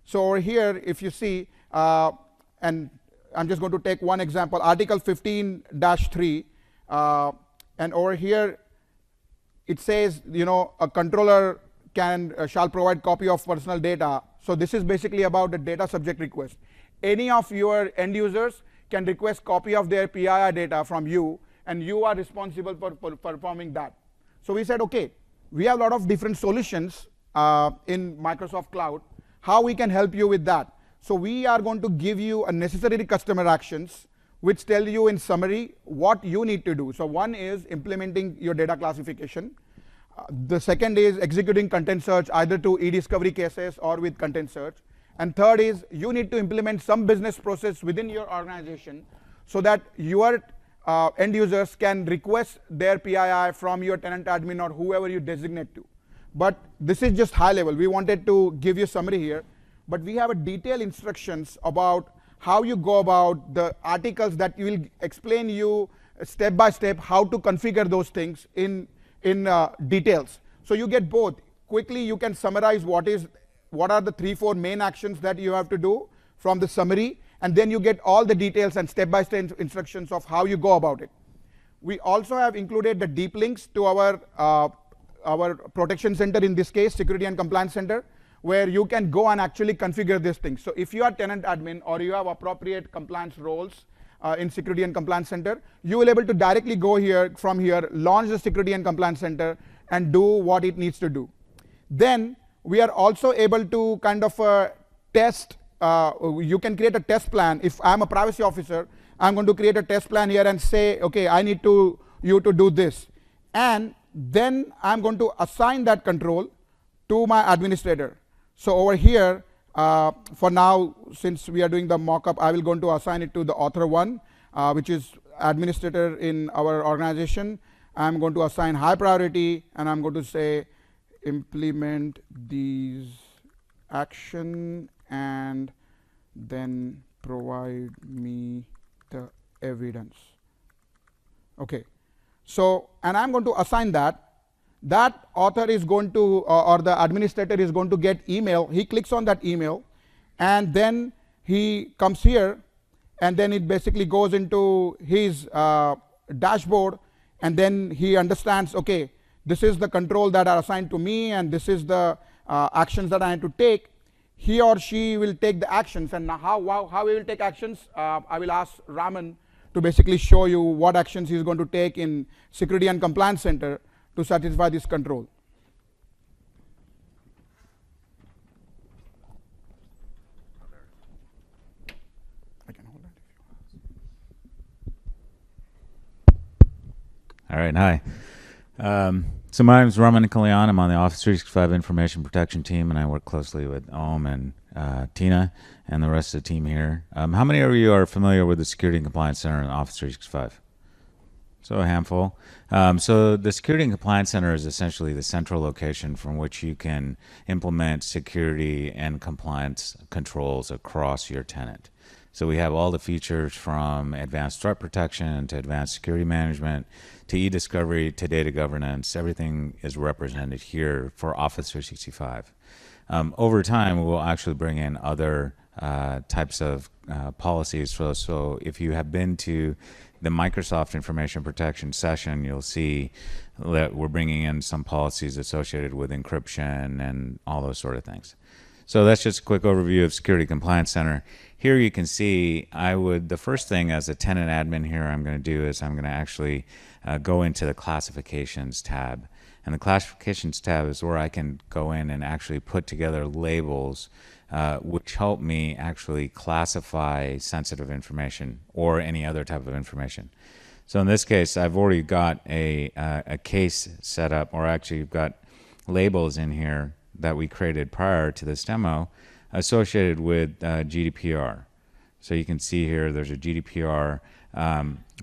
So over here, if you see, and I'm just going to take one example, Article 15-3, and over here, it says, you know, a controller shall provide copy of personal data. So this is basically about the data subject request. Any of your end users can request copy of their PII data from you, and you are responsible for performing that. So we said, okay, we have a lot of different solutions in Microsoft Cloud, how we can help you with that. So we are going to give you a necessary customer actions which tell you in summary what you need to do. So one is implementing your data classification. The second is executing content search either to e-discovery cases or with content search. And third is you need to implement some business process within your organization so that your end users can request their PII from your tenant admin or whoever you designate to. But this is just high level. We wanted to give you a summary here, but we have a detailed instructions about how you go about the articles that will explain you step by step how to configure those things in details. So you get both. Quickly you can summarize what are the 3-4 main actions that you have to do from the summary, and then you get all the details and step-by-step instructions of how you go about it. We also have included the deep links to our protection center, in this case security and compliance center, where you can go and actually configure these things. So if you are tenant admin or you have appropriate compliance roles in security and compliance center, you will be able to directly go here, from here, launch the security and compliance center and do what it needs to do. Then we are also able to kind of test, you can create a test plan. If I'm a privacy officer, I'm going to create a test plan here and say, okay, I need you to do this. And then I'm going to assign that control to my administrator. So over here, for now, since we are doing the mock-up, I will going to assign it to the author one, which is administrator in our organization. I'm going to assign high priority, and I'm going to say implement these action and then provide me the evidence. Okay. So, and I'm going to assign that. That author is going to, or the administrator is going to get email. He clicks on that email, and then he comes here, and then it basically goes into his dashboard, and then he understands, okay, this is the control that are assigned to me, and this is the actions that I have to take. He or she will take the actions, and how we will take actions, I will ask Raman to basically show you what actions he's going to take in Security and Compliance Center to satisfy this control. I can hold that if you want. All right, hi. So my name is Raman Kalyan. I'm on the Office 365 Information Protection team, and I work closely with Om and Tina and the rest of the team here. How many of you are familiar with the Security and Compliance Center in Office 365? So a handful. So the Security and Compliance Center is essentially the central location from which you can implement security and compliance controls across your tenant. So we have all the features from advanced threat protection to advanced security management to e-discovery to data governance. Everything is represented here for Office 365. Over time, we will actually bring in other types of policies. So if you have been to the Microsoft Information Protection session, you'll see that we're bringing in some policies associated with encryption and all those sort of things. So that's just a quick overview of Security Compliance Center. Here you can see the first thing as a tenant admin here I'm going to do is I'm going to actually go into the classifications tab. And the classifications tab is where I can go in and actually put together labels which help me actually classify sensitive information or any other type of information. So in this case, I've already got a case set up, or actually you've got labels in here that we created prior to this demo associated with GDPR. So you can see here there's a GDPR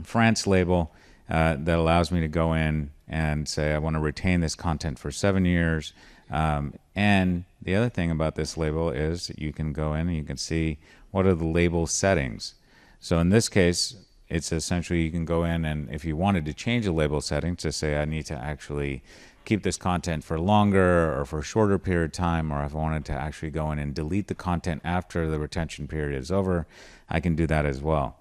France label that allows me to go in and say I want to retain this content for 7 years. And the other thing about this label is you can go in and you can see what are the label settings. So in this case, it's essentially you can go in and if you wanted to change a label setting to say I need to actually keep this content for longer or for a shorter period of time, or if I wanted to actually go in and delete the content after the retention period is over, I can do that as well.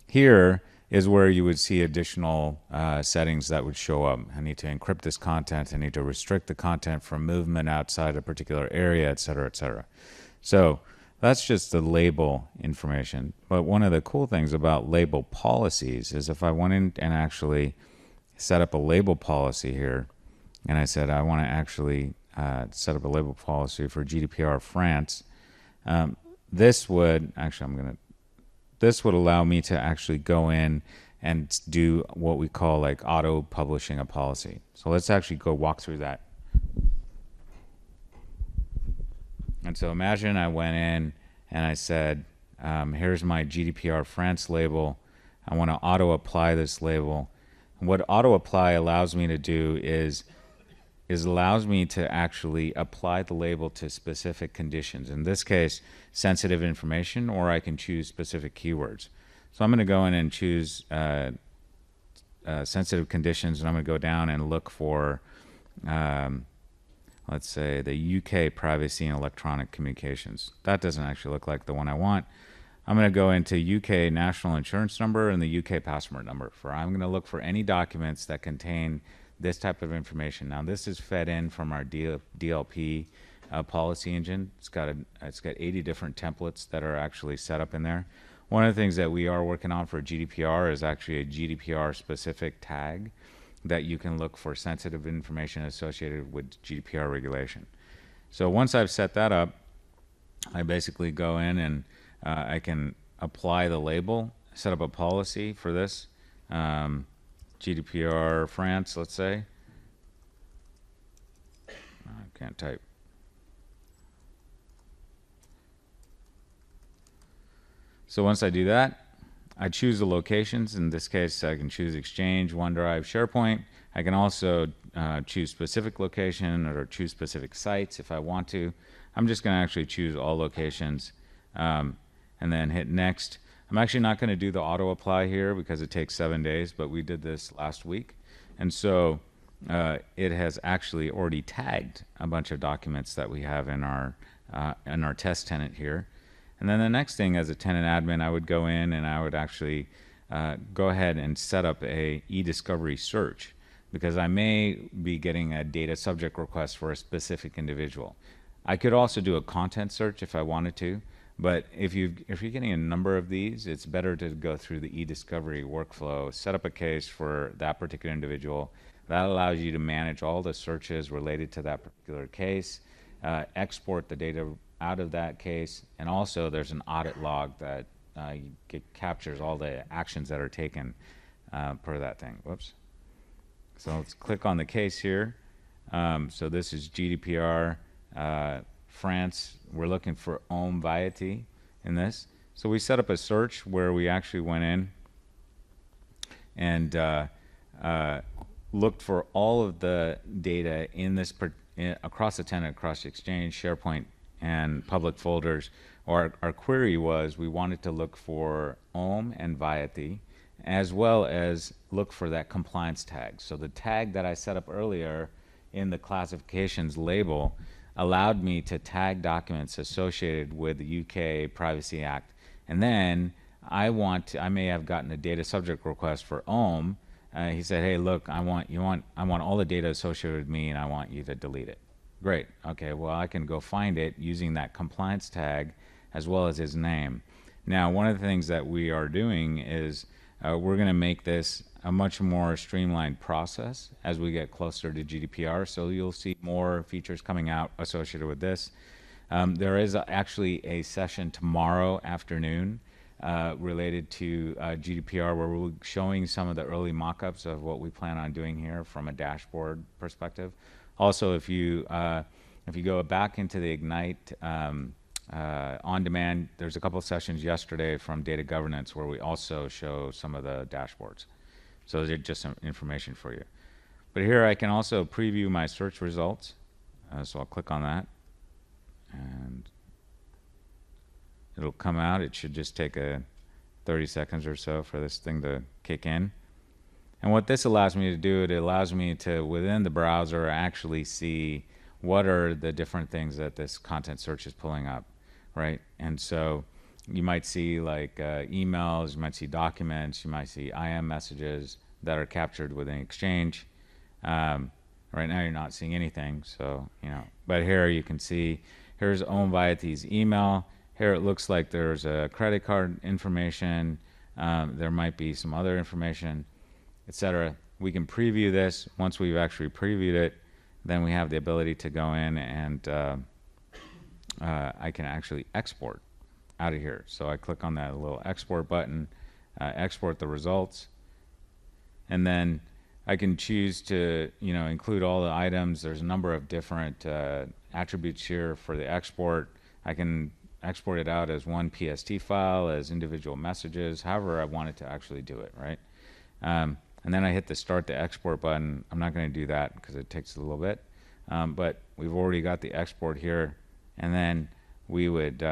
Here is where you would see additional settings that would show up. I need to encrypt this content, I need to restrict the content from movement outside a particular area, et cetera, et cetera. So that's just the label information. But one of the cool things about label policies is if I went in and actually set up a label policy here, and I said I want to actually set up a label policy for GDPR France, this would allow me to actually go in and do what we call like auto publishing a policy. So let's actually go walk through that. And so imagine I went in and I said, here's my GDPR France label. I want to auto apply this label. And what auto apply allows me to do is allows me to actually apply the label to specific conditions. In this case, sensitive information, or I can choose specific keywords. So I'm going to go in and choose sensitive conditions, and I'm going to go down and look for, let's say, the UK privacy and electronic communications. That doesn't actually look like the one I want. I'm going to go into UK national insurance number and the UK passport number. I'm going to look for any documents that contain this type of information. Now this is fed in from our DLP policy engine. It's got 80 different templates that are actually set up in there. One of the things that we are working on for GDPR is actually a GDPR specific tag that you can look for sensitive information associated with GDPR regulation. So once I've set that up, I basically go in and I can apply the label, set up a policy for this. GDPR France, let's say, can't type. So once I do that, I choose the locations. In this case, I can choose Exchange, OneDrive, SharePoint. I can also choose specific location or choose specific sites if I want to. I'm just going to actually choose all locations and then hit next. I'm actually not going to do the auto apply here because it takes 7 days, but we did this last week. And so it has actually already tagged a bunch of documents that we have in our test tenant here. And then the next thing, as a tenant admin, I would go in and I would actually go ahead and set up a e-discovery search, because I may be getting a data subject request for a specific individual. I could also do a content search if I wanted to, but if you're getting a number of these, it's better to go through the e-discovery workflow, set up a case for that particular individual. That allows you to manage all the searches related to that particular case, export the data out of that case, and also there's an audit log that captures all the actions that are taken per that thing. Whoops. So let's click on the case here. So this is GDPR France. We're looking for Homme Viety in this. So we set up a search where we actually went in and looked for all of the data in this across the tenant, across Exchange, SharePoint, and public folders. Our query was we wanted to look for Homme and Viety, as well as look for that compliance tag. So the tag that I set up earlier in the classifications label allowed me to tag documents associated with the UK Privacy Act. And then I may have gotten a data subject request for Homme. He said, hey, look, I want all the data associated with me and I want you to delete it. Great. Okay, well, I can go find it using that compliance tag as well as his name. Now, one of the things that we are doing is we're going to make this a much more streamlined process as we get closer to GDPR. So you'll see more features coming out associated with this. There is actually a session tomorrow afternoon related to GDPR where we'll be showing some of the early mock-ups of what we plan on doing here from a dashboard perspective. Also, if you go back into the Ignite on demand, there's a couple of sessions yesterday from data governance where we also show some of the dashboards. So those are just some information for you. But here I can also preview my search results. So I'll click on that and it'll come out. It should just take 30 seconds or so for this thing to kick in. And what this allows me to do, it allows me to, within the browser, actually see what are the different things that this content search is pulling up, right? And so you might see like emails, you might see documents, you might see IM messages that are captured within Exchange. Right now you're not seeing anything, so, but here you can see, here's Homme Viety's email. Here it looks like there's a credit card information. There might be some other information, etc. We can preview this. Once we've actually previewed it, then we have the ability to go in and I can actually export out of here. So I click on that little export button, export the results, and then I can choose to include all the items. There's a number of different attributes here for the export. I can export it out as one PST file, as individual messages, however I want it to actually do it, right? And then I hit the start the export button. I'm not going to do that because it takes a little bit, but we've already got the export here. And then we would,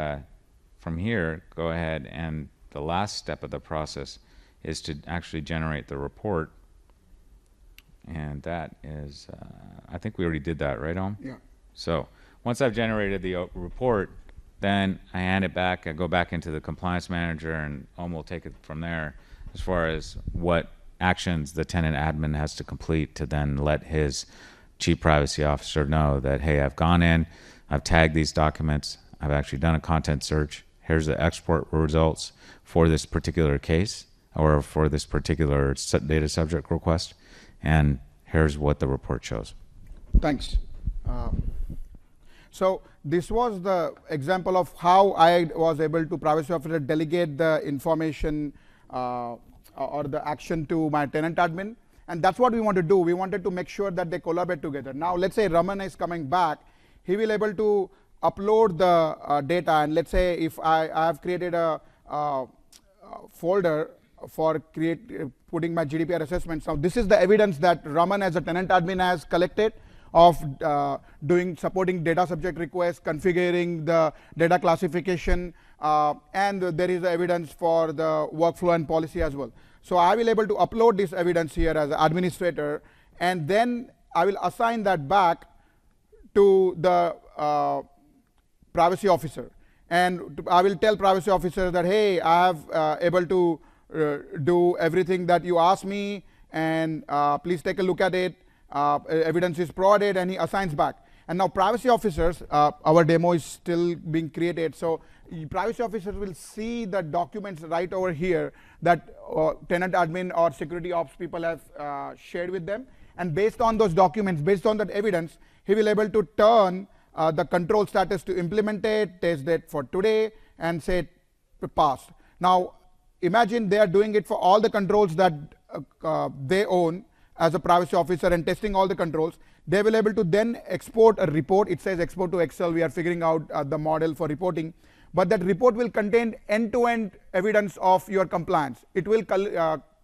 from here, go ahead and the last step of the process is to actually generate the report. And that is, I think we already did that, right, Om? Yeah. So once I've generated the report, then I hand it back. I go back into the compliance manager, and Om will take it from there as far as what actions the tenant admin has to complete to then let his chief privacy officer know that, hey, I've gone in, I've tagged these documents, I've actually done a content search, here's the export results for this particular case or for this particular data subject request, and here's what the report shows. Thanks. So this was the example of how I was able to privacy officer delegate the information or the action to my tenant admin, and that's what we want to do. We wanted to make sure that they collaborate together. Now let's say Raman is coming back he will able to upload the data. And let's say if I have created a folder for putting my GDPR assessments. Now this is the evidence that Raman as a tenant admin has collected of supporting data subject requests, configuring the data classification, and there is evidence for the workflow and policy as well. So I will able to upload this evidence here as an administrator, and then I will assign that back to the privacy officer. And I will tell privacy officer that, hey, I have able to do everything that you asked me, and please take a look at it. Evidence is provided, and he assigns back. And now privacy officers, our demo is still being created, so privacy officers will see the documents right over here that tenant admin or security ops people have shared with them. And based on those documents, based on that evidence, he will able to turn the control status to implemented, test date for today, and say passed. Now imagine they are doing it for all the controls that they own as a privacy officer and testing all the controls. They will able to then export a report. It says export to Excel. We are figuring out the model for reporting, but that report will contain end-to-end evidence of your compliance. It will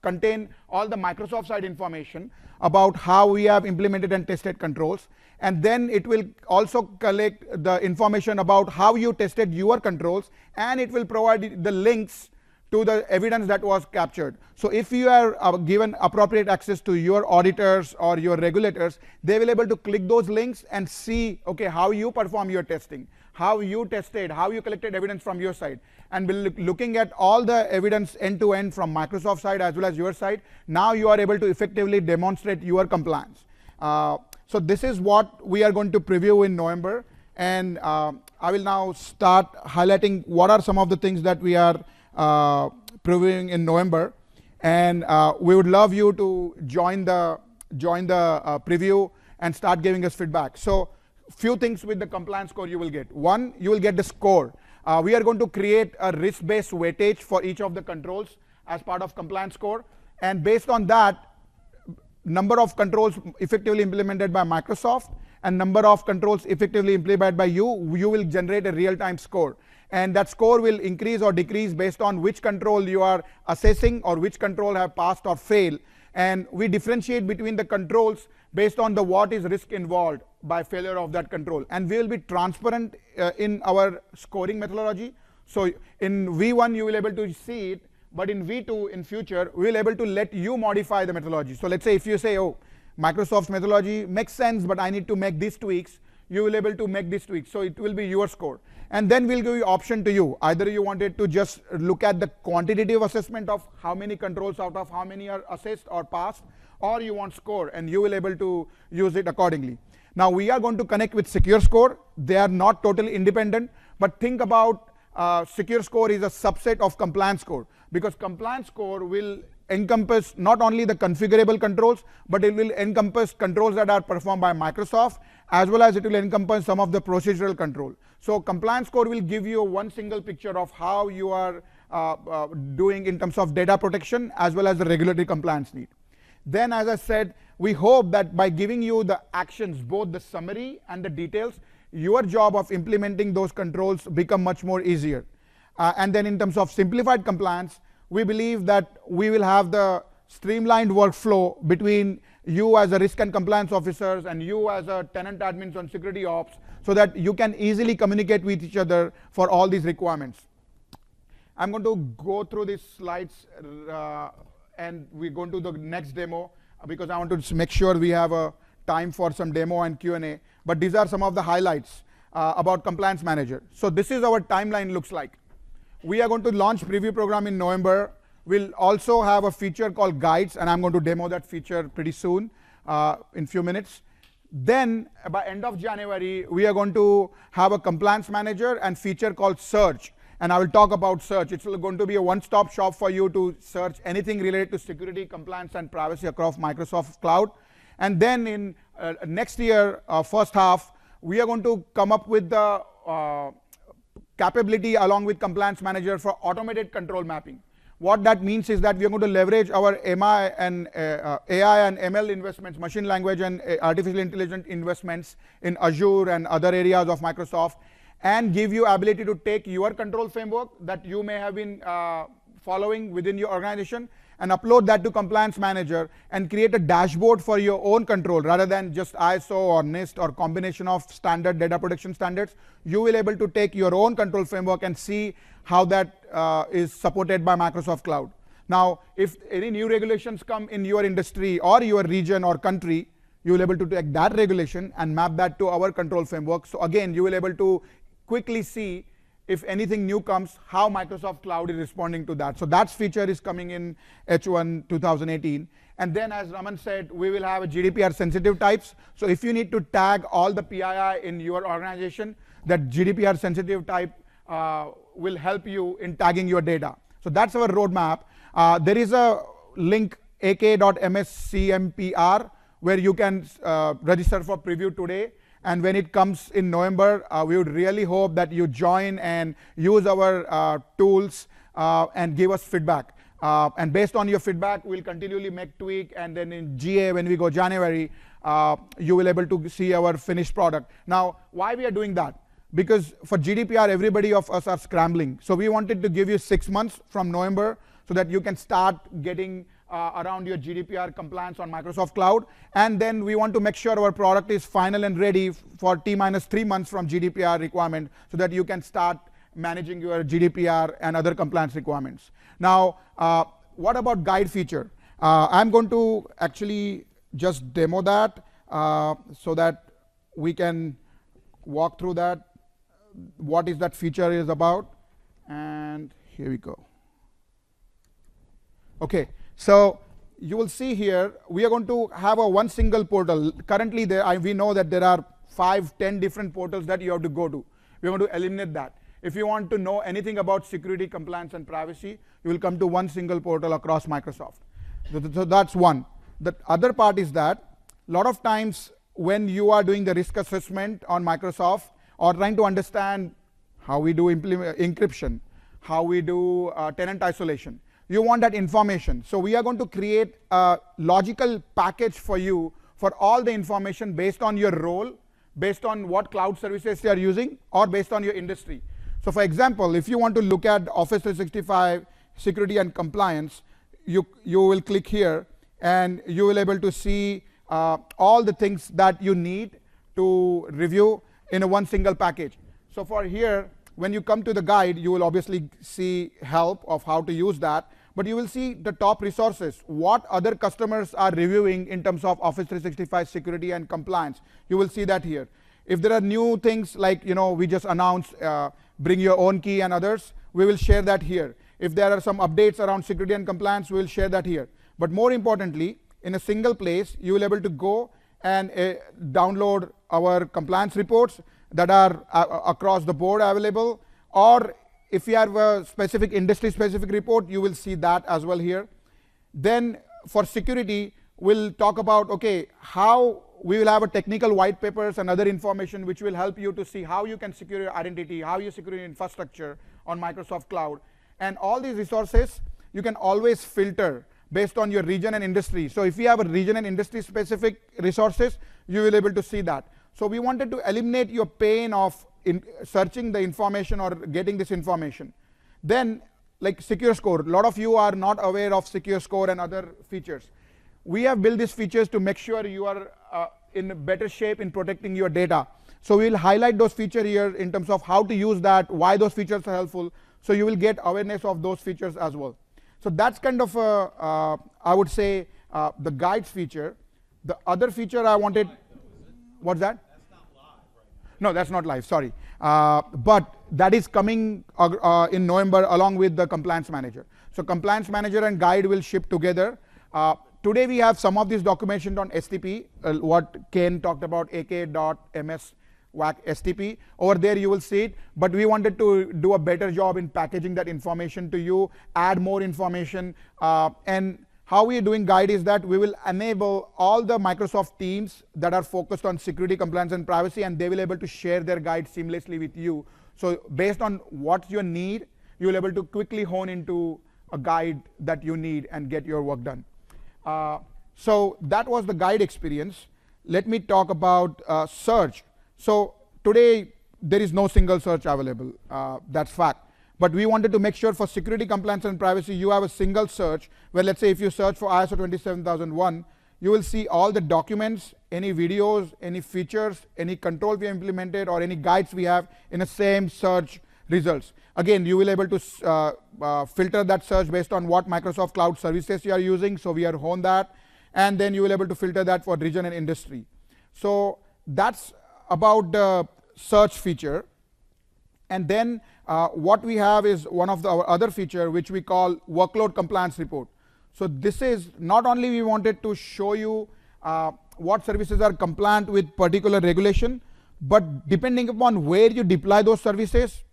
contain all the Microsoft side information about how we have implemented and tested controls, and then it will also collect the information about how you tested your controls, and it will provide the links to the evidence that was captured. So if you are given appropriate access to your auditors or your regulators, they will able to click those links and see, okay, how you perform your testing, how you tested, how you collected evidence from your side, and we'll looking at all the evidence end to end from Microsoft side as well as your side. Now you are able to effectively demonstrate your compliance. So this is what we are going to preview in November, and I will now start highlighting what are some of the things that we are previewing in November, and we would love you to join the preview and start giving us feedback. So few things with the compliance score you will get. One, you will get the score. We are going to create a risk-based weightage for each of the controls as part of compliance score, and based on that, number of controls effectively implemented by Microsoft and number of controls effectively implemented by you will generate a real-time score. And that score will increase or decrease based on which control you are assessing or which control have passed or failed. And we differentiate between the controls based on the what is risk involved by failure of that control. And we will be transparent in our scoring methodology. So in V1 you will be able to see it, but in V2 in future we will be able to let you modify the methodology. So let's say if you say, oh, Microsoft's methodology makes sense, but I need to make these tweaks, you will be able to make these tweaks. So it will be your score. And then we'll give you option to you. Either you wanted to just look at the quantitative assessment of how many controls out of how many are assessed or passed, or you want score, and you will be able to use it accordingly. Now we are going to connect with secure score. They are not totally independent, but think about secure score is a subset of compliance score, because compliance score will encompass not only the configurable controls, but it will encompass controls that are performed by Microsoft, as well as it will encompass some of the procedural control. So compliance score will give you one single picture of how you are doing in terms of data protection as well as the regulatory compliance need. Then, as I said, we hope that by giving you the actions, both the summary and the details, your job of implementing those controls become much more easier. And then in terms of simplified compliance, we believe that we will have the streamlined workflow between you as a risk and compliance officers and you as a tenant admins on security ops, so that you can easily communicate with each other for all these requirements. I'm going to go through these slides and we go to the next demo, because I want to make sure we have a time for some demo and Q&A. But these are some of the highlights about Compliance Manager. So this is our timeline looks like. We are going to launch preview program in November. We'll also have a feature called Guides, and I'm going to demo that feature pretty soon in few minutes. Then by end of January, we are going to have a Compliance Manager and feature called Search. And I will talk about Search. It's going to be a one-stop shop for you to search anything related to security, compliance, and privacy across Microsoft Cloud. And then in next year, first half, we are going to come up with the capability along with Compliance Manager for automated control mapping. What that means is that we are going to leverage our MI and AI and ML investments, machine language and artificial intelligence investments in Azure and other areas of Microsoft, and give you ability to take your control framework that you may have been following within your organization and upload that to Compliance Manager and create a dashboard for your own control rather than just ISO or NIST or combination of standard data protection standards. You will be able to take your own control framework and see how that is supported by Microsoft Cloud. Now, if any new regulations come in your industry or your region or country, you will be able to take that regulation and map that to our control framework. So again, you will be able to quickly see if anything new comes, how Microsoft Cloud is responding to that. So that feature is coming in H1 2018. And then, as Raman said, we will have a GDPR sensitive types. So if you need to tag all the PII in your organization, that GDPR sensitive type will help you in tagging your data. So that's our roadmap. There is a link, ak.mscmpr, where you can register for preview today. And when it comes in November, we would really hope that you join and use our tools and give us feedback. And based on your feedback, we'll continually make tweak. And then in GA, when we go January, you will be able to see our finished product. Now, why we are doing that? Because for GDPR, everybody of us are scrambling. So we wanted to give you 6 months from November so that you can start getting around your GDPR compliance on Microsoft Cloud. And then we want to make sure our product is final and ready for T-3 months from GDPR requirement so that you can start managing your GDPR and other compliance requirements. Now, what about guide feature? I'm going to actually just demo that so that we can walk through that, what is that feature is about. And here we go. Okay. So you will see here, we are going to have a one single portal. Currently, we know that there are 5-10 different portals that you have to go to. We're going to eliminate that. If you want to know anything about security, compliance, and privacy, you will come to one single portal across Microsoft. So that's one. The other part is that a lot of times when you are doing the risk assessment on Microsoft or trying to understand how we do encryption, how we do tenant isolation, you want that information. So we are going to create a logical package for you for all the information based on your role, based on what cloud services you are using, or based on your industry. So for example, if you want to look at Office 365 security and compliance, you will click here and you will be able to see all the things that you need to review in a one single package. So for here, when you come to the guide, you will obviously see help of how to use that. But you will see the top resources, what other customers are reviewing in terms of Office 365 security and compliance. You will see that here. If there are new things like, we just announced bring your own key and others, we will share that here. If there are some updates around security and compliance, we will share that here. But more importantly, in a single place, you will be able to go and download our compliance reports that are across the board available, or if you have a specific industry-specific report, you will see that as well here. Then for security, we'll talk about, how we will have a technical white papers and other information which will help you to see how you can secure your identity, how you secure your infrastructure on Microsoft Cloud. And all these resources, you can always filter based on your region and industry. So if you have a region and industry-specific resources, you will be able to see that. So we wanted to eliminate your pain of searching the information or getting this information. Then, like Secure Score, a lot of you are not aware of Secure Score and other features. We have built these features to make sure you are in better shape in protecting your data. So we will highlight those features here in terms of how to use that, why those features are helpful. So you will get awareness of those features as well. So that's kind of, I would say, the guides feature. The other feature I wanted, what's that? No, that's not live, sorry. But that is coming in November along with the Compliance Manager. So Compliance Manager and Guide will ship together. Today we have some of this documentation on STP, what Ken talked about, ak.ms WAC STP. Over there you will see it, but we wanted to do a better job in packaging that information to you, add more information, and how we are doing Guide is that we will enable all the Microsoft teams that are focused on security, compliance, and privacy, and they will be able to share their Guide seamlessly with you. So based on what you need, you will be able to quickly hone into a guide that you need and get your work done. So that was the guide experience. Let me talk about search. So today there is no single search available. That's fact. But we wanted to make sure for security, compliance, and privacy, you have a single search where, let's say, if you search for ISO 27001, you will see all the documents, any videos, any features, any control we implemented, or any guides we have in the same search results. Again, you will be able to filter that search based on what Microsoft Cloud services you are using. So we are honed that. And then you will be able to filter that for region and industry. So that's about the search feature. And then what we have is one of our other feature, which we call workload compliance report. So this is not only we wanted to show you what services are compliant with particular regulation, but depending upon where you deploy those services,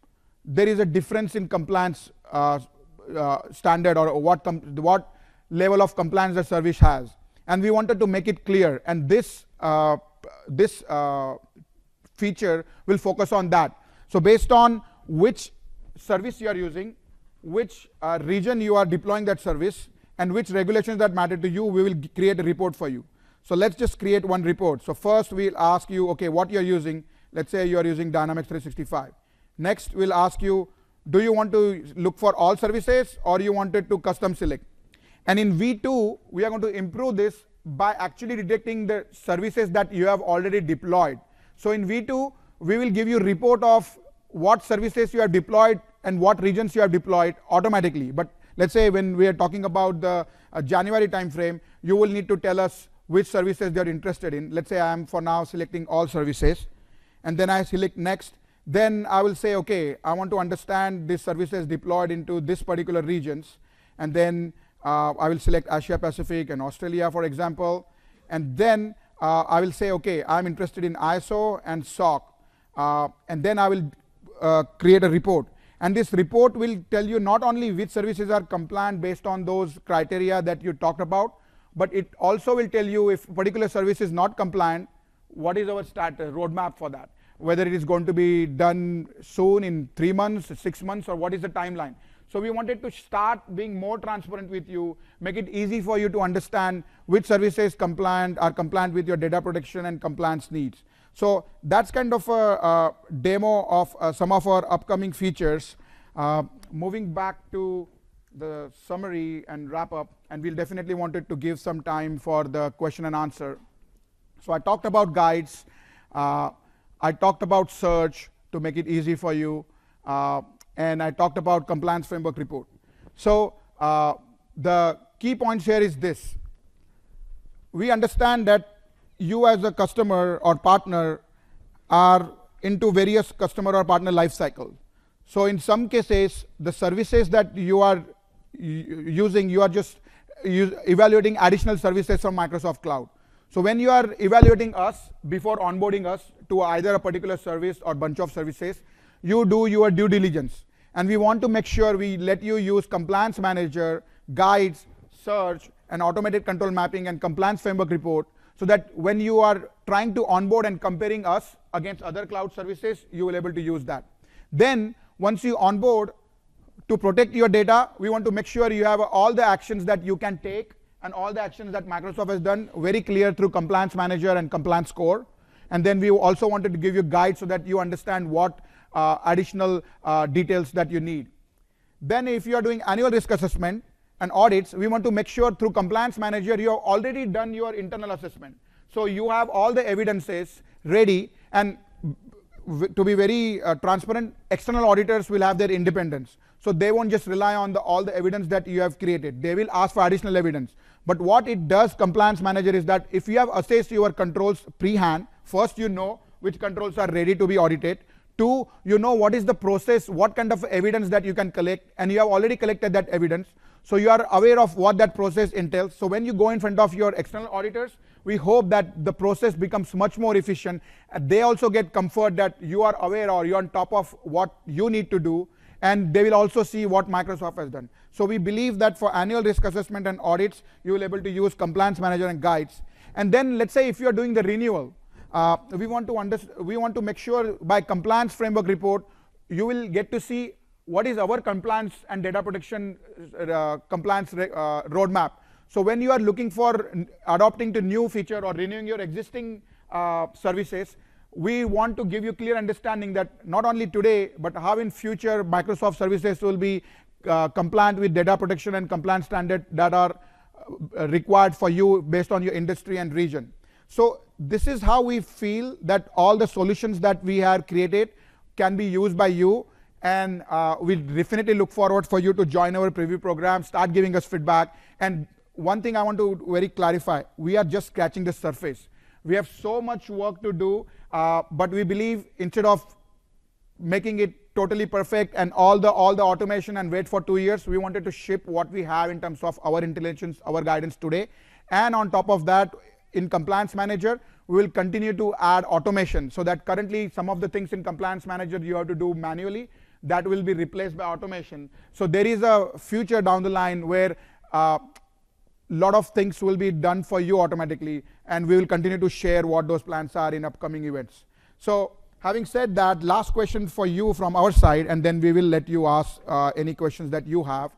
there is a difference in compliance standard, or what level of compliance the service has. And we wanted to make it clear. And this feature will focus on that. So based on which service you are using, which region you are deploying that service, and which regulations that matter to you, we will create a report for you. So let's just create one report. So first we'll ask you, okay, what you're using. Let's say you're using Dynamics 365. Next, we'll ask you, do you want to look for all services, or you wanted to custom select? And in V2, we are going to improve this by actually detecting the services that you have already deployed. So in V2, we will give you a report of what services you have deployed and what regions you have deployed automatically. But let's say when we are talking about the January timeframe, you will need to tell us which services they are interested in. Let's say I am for now selecting all services, and then I select next. Then I will say, okay, I want to understand these services deployed into this particular regions, and then I will select Asia Pacific and Australia, for example. And then I will say, okay, I'm interested in ISO and SOC, and then I will create a report. And this report will tell you not only which services are compliant based on those criteria that you talked about, but it also will tell you if a particular service is not compliant, what is our roadmap for that, whether it is going to be done soon, in 3 months, 6 months, or what is the timeline. So we wanted to start being more transparent with you, make it easy for you to understand which services are compliant with your data protection and compliance needs. So that's kind of a demo of some of our upcoming features. Moving back to the summary and wrap up, and we'll definitely wanted to give some time for the question and answer. So I talked about guides, I talked about search to make it easy for you, and I talked about compliance framework report. So the key points here is this. We understand that you as a customer or partner are into various customer or partner life cycle. So in some cases, the services that you are using, you are just evaluating additional services from Microsoft Cloud. So when you are evaluating us before onboarding us to either a particular service or bunch of services, you do your due diligence. And we want to make sure we let you use Compliance Manager, guides, search, and automated control mapping and compliance framework report, so that when you are trying to onboard and comparing us against other cloud services, you will be able to use that. Then once you onboard, to protect your data, we want to make sure you have all the actions that you can take and all the actions that Microsoft has done very clear through Compliance Manager and Compliance Score. And then we also wanted to give you guides so that you understand what additional details that you need. Then if you are doing annual risk assessment and audits, we want to make sure through Compliance Manager you have already done your internal assessment. So you have all the evidences ready, and to be very transparent, external auditors will have their independence. So they won't just rely on all the evidence that you have created. They will ask for additional evidence. But what it does, Compliance Manager, is that if you have assessed your controls pre-hand, first you know which controls are ready to be audited. 2, you know what is the process, what kind of evidence that you can collect, and you have already collected that evidence. So you are aware of what that process entails. So when you go in front of your external auditors, we hope that the process becomes much more efficient. They also get comfort that you are aware or you're on top of what you need to do, and they will also see what Microsoft has done. So we believe that for annual risk assessment and audits, you will be able to use Compliance Manager and guides. And then let's say if you are doing the renewal, we want to make sure by compliance framework report, you will get to see what is our compliance and data protection roadmap. So when you are looking for adopting to new feature or renewing your existing services, we want to give you clear understanding that not only today, but how in future Microsoft services will be compliant with data protection and compliance standards that are required for you based on your industry and region. So this is how we feel that all the solutions that we have created can be used by you, and we'll definitely look forward for you to join our preview program, start giving us feedback. And one thing I want to very clarify, we are just scratching the surface. We have so much work to do, but we believe instead of making it totally perfect and all the automation and wait for 2 years, we wanted to ship what we have in terms of our intelligence, our guidance today. And on top of that, in Compliance Manager, we will continue to add automation, so that currently some of the things in Compliance Manager you have to do manually, that will be replaced by automation. So there is a future down the line where lot of things will be done for you automatically, and we will continue to share what those plans are in upcoming events. So having said that, last question for you from our side, and then we will let you ask any questions that you have.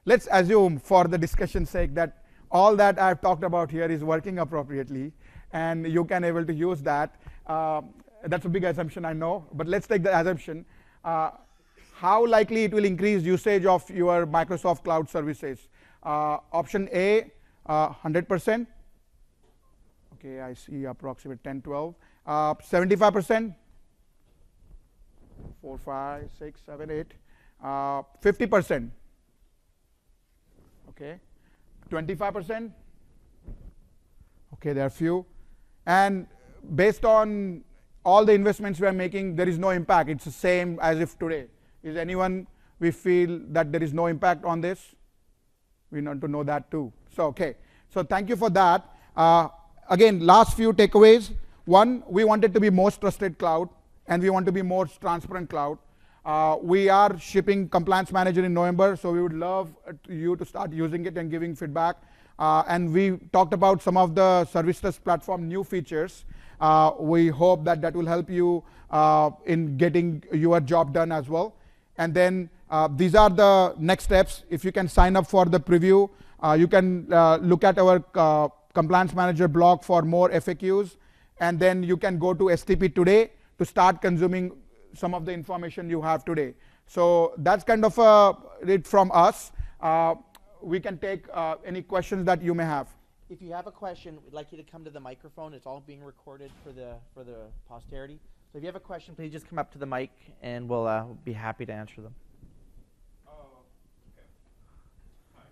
Let's assume for the discussion's sake that all that I've talked about here is working appropriately and you can able to use that. That's a big assumption, I know, but let's take the assumption. How likely it will increase usage of your Microsoft Cloud services? Option A, 100%. Okay, I see approximate 10, 12. 75%. 4, 5, 6, 7, 8. 50%. Okay. 25%. Okay, there are few. And based on all the investments we are making, there is no impact. It's the same as if today. Is anyone, we feel that there is no impact on this? We want to know that too. So, okay. So thank you for that. Again, last few takeaways. One, we wanted to be most trusted cloud, and we want to be more transparent cloud. We are shipping Compliance Manager in November, so we would love you to start using it and giving feedback. And we talked about some of the Services Platform new features. We hope that that will help you in getting your job done as well. And then these are the next steps. If you can sign up for the preview, you can look at our Compliance Manager blog for more FAQs. And then you can go to STP today to start consuming some of the information you have today. So that's kind of it from us. We can take any questions that you may have. If you have a question, we'd like you to come to the microphone. It's all being recorded for the posterity. So if you have a question, please just come up to the mic, and we'll be happy to answer them. Okay. Hi.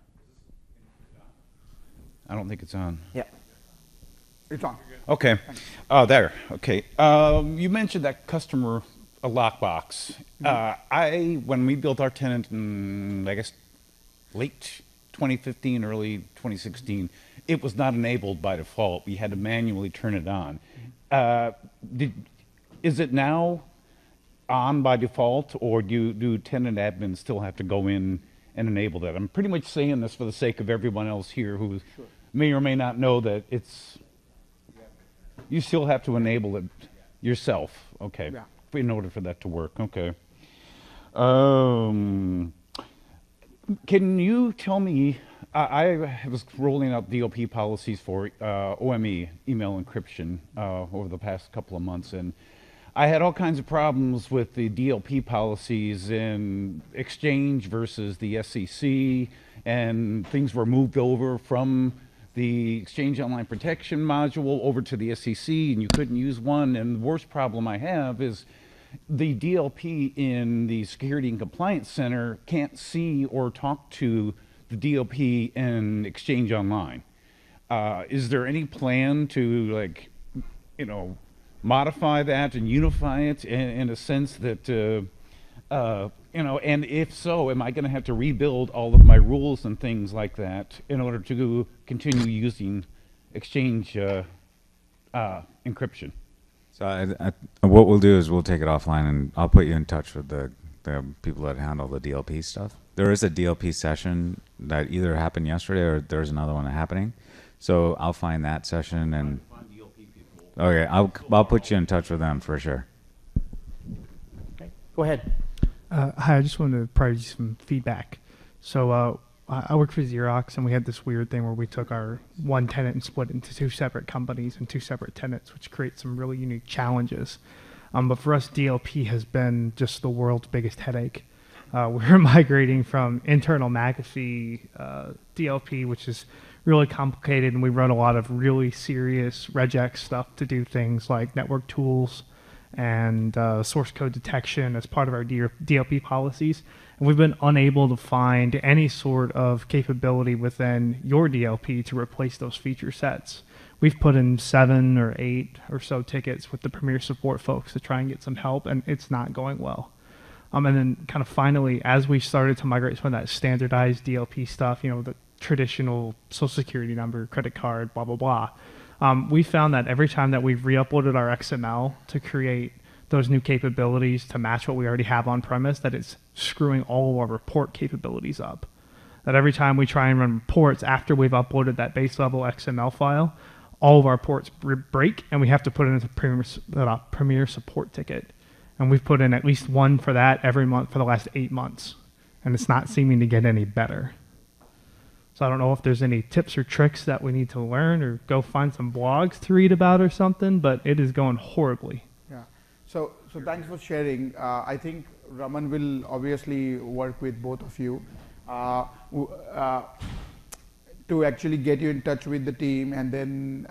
I don't think it's on. Yeah. It's on. Okay. Oh, there. Okay. You mentioned that customer lockbox. When we built our tenant in, I guess, late 2015, early 2016, it was not enabled by default. We had to manually turn it on. Is it now on by default, or do tenant admins still have to go in and enable that? I'm pretty much saying this for the sake of everyone else here who may or may not know that it's. You still have to enable it yourself, okay? Yeah. In order for that to work, okay. Can you tell me? I was rolling out DLP policies for OME, email encryption, over the past couple of months, and I had all kinds of problems with the DLP policies in Exchange versus the SEC, and things were moved over from the Exchange Online Protection module over to the SEC, and you couldn't use one. And the worst problem I have is the DLP in the Security and Compliance Center can't see or talk to the DLP in Exchange Online. Is there any plan to, like, modify that and unify it in a sense that, and if so, am I going to have to rebuild all of my rules and things like that in order to continue using Exchange encryption? So what we'll do is we'll take it offline, and I'll put you in touch with the people that handle the DLP stuff. There is a DLP session that either happened yesterday or there's another one happening. So I'll find that session and. Okay, I'll put you in touch with them for sure. Okay, go ahead. Hi, I just wanted to provide you some feedback. So I work for Xerox, and we had this weird thing where we took our one tenant and split it into two separate companies and two separate tenants, which creates some really unique challenges. But for us, DLP has been just the world's biggest headache. We're migrating from internal McAfee DLP, which is really complicated, and we run a lot of really serious regex stuff to do things like network tools and source code detection as part of our DLP policies. And we've been unable to find any sort of capability within your DLP to replace those feature sets. We've put in 7 or 8 or so tickets with the Premier support folks to try and get some help, and it's not going well. And then kind of finally, as we started to migrate some of that standardized DLP stuff, the traditional social security number, credit card, blah, blah, blah, we found that every time that we've re-uploaded our XML to create those new capabilities to match what we already have on premise, that it's screwing all of our report capabilities up. That every time we try and run reports after we've uploaded that base level XML file, all of our ports break, and we have to put it into Premier support ticket. And we've put in at least one for that every month for the last 8 months, and it's not seeming to get any better. So I don't know if there's any tips or tricks that we need to learn or go find some blogs to read about or something, but it is going horribly. Yeah. So thanks for sharing. I think Raman will obviously work with both of you to actually get you in touch with the team, and then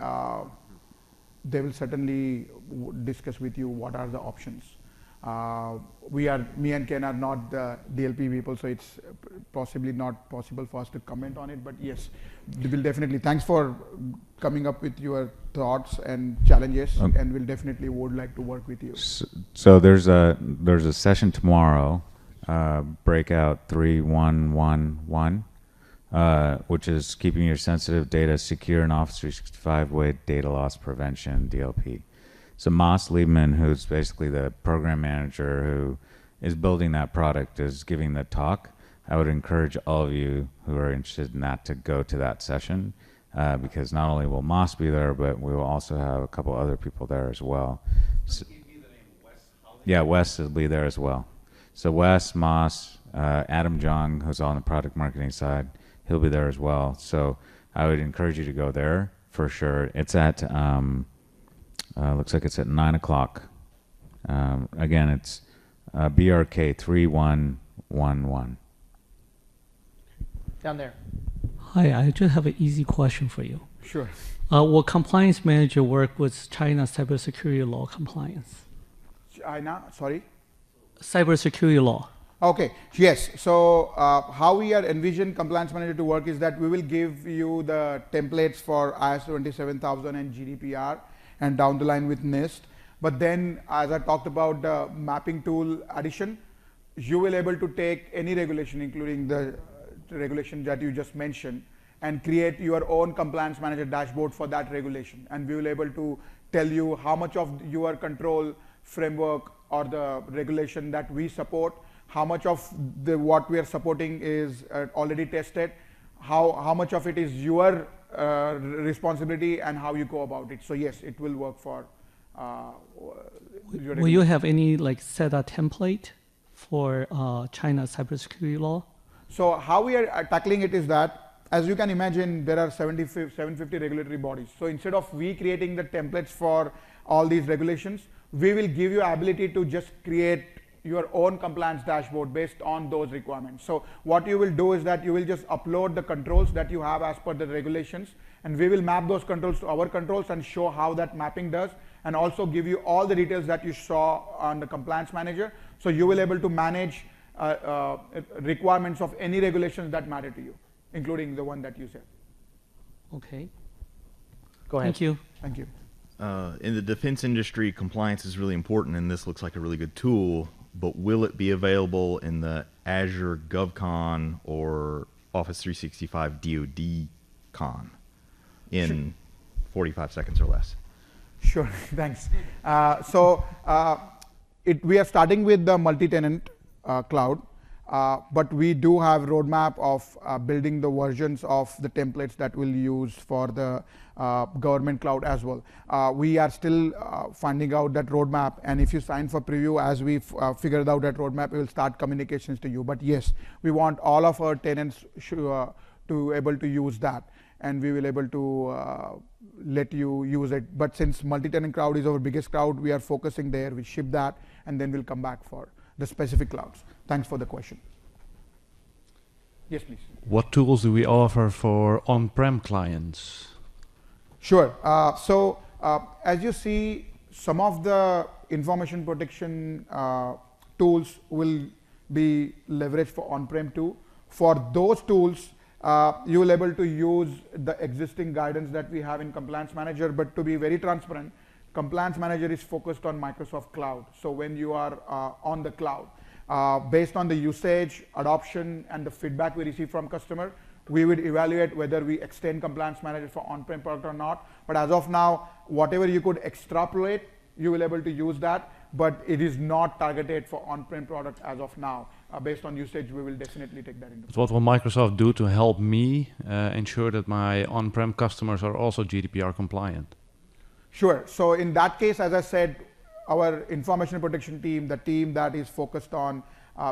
they will certainly discuss with you what are the options. Me and Ken are not the DLP people, so it's possibly not possible for us to comment on it, but yes, we will definitely. Thanks for coming up with your thoughts and challenges, and we'll definitely would like to work with you. So there's a session tomorrow, breakout 3111, which is keeping your sensitive data secure in Office 365 with data loss prevention, DLP. So Moss Liebman, who's basically the program manager who is building that product, is giving the talk. I would encourage all of you who are interested in that to go to that session, because not only will Moss be there, but we will also have a couple other people there as well. So, yeah, Wes will be there as well. So Wes, Moss, Adam Jung, who's on the product marketing side, he'll be there as well. So I would encourage you to go there for sure. It's at looks like it's at 9 o'clock. Again, it's BRK 3111. Down there. Hi, I just have an easy question for you. Sure. Will compliance manager work with China's cybersecurity law compliance? China, sorry? Cybersecurity law. Okay, yes. So how we are envision compliance manager to work is that we will give you the templates for ISO 27000 and GDPR, and down the line with NIST. But then, as I talked about the mapping tool addition, you will able to take any regulation, including the regulation that you just mentioned, and create your own compliance manager dashboard for that regulation. And we will able to tell you how much of your control framework or the regulation that we support, how much of what we are supporting is already tested, how much of it is your responsibility, and how you go about it. So yes, it will work for Will you have any set a template for China's cybersecurity law? So how we are tackling it is that, as you can imagine, there are 750 regulatory bodies. So instead of we creating the templates for all these regulations, we will give you ability to just create your own compliance dashboard based on those requirements. So what you will do is that you will just upload the controls that you have as per the regulations, and we will map those controls to our controls and show how that mapping does, and also give you all the details that you saw on the compliance manager. So you will able to manage requirements of any regulations that matter to you, including the one that you said. Okay. Go ahead. Thank you. Thank you. In the defense industry, compliance is really important, and this looks like a really good tool, but will it be available in the Azure GovCon or Office 365 DoD Con in 45 seconds or less? Sure, thanks. We are starting with the multi-tenant cloud. But we do have roadmap of building the versions of the templates that we'll use for the government cloud as well. We are still finding out that roadmap, and if you sign for preview, as we figured out that roadmap, we will start communications to you. But yes, we want all of our tenants to able to use that, and we will able to let you use it. But since multi-tenant cloud is our biggest cloud, we are focusing there. We ship that, and then we'll come back for the specific clouds. Thanks for the question. Yes, please. What tools do we offer for on-prem clients? Sure. As you see, some of the information protection tools will be leveraged for on-prem too. For those tools, you will able to use the existing guidance that we have in Compliance Manager. But to be very transparent, Compliance Manager is focused on Microsoft Cloud. So when you are on the cloud, based on the usage, adoption, and the feedback we receive from customer, we would evaluate whether we extend Compliance Manager for on-prem product or not. But as of now, whatever you could extrapolate, you will able to use that, but it is not targeted for on-prem product as of now. Based on usage, we will definitely take that into account. What will Microsoft do to help me ensure that my on-prem customers are also GDPR compliant? Sure. So in that case, as I said, our information protection team, the team that is focused on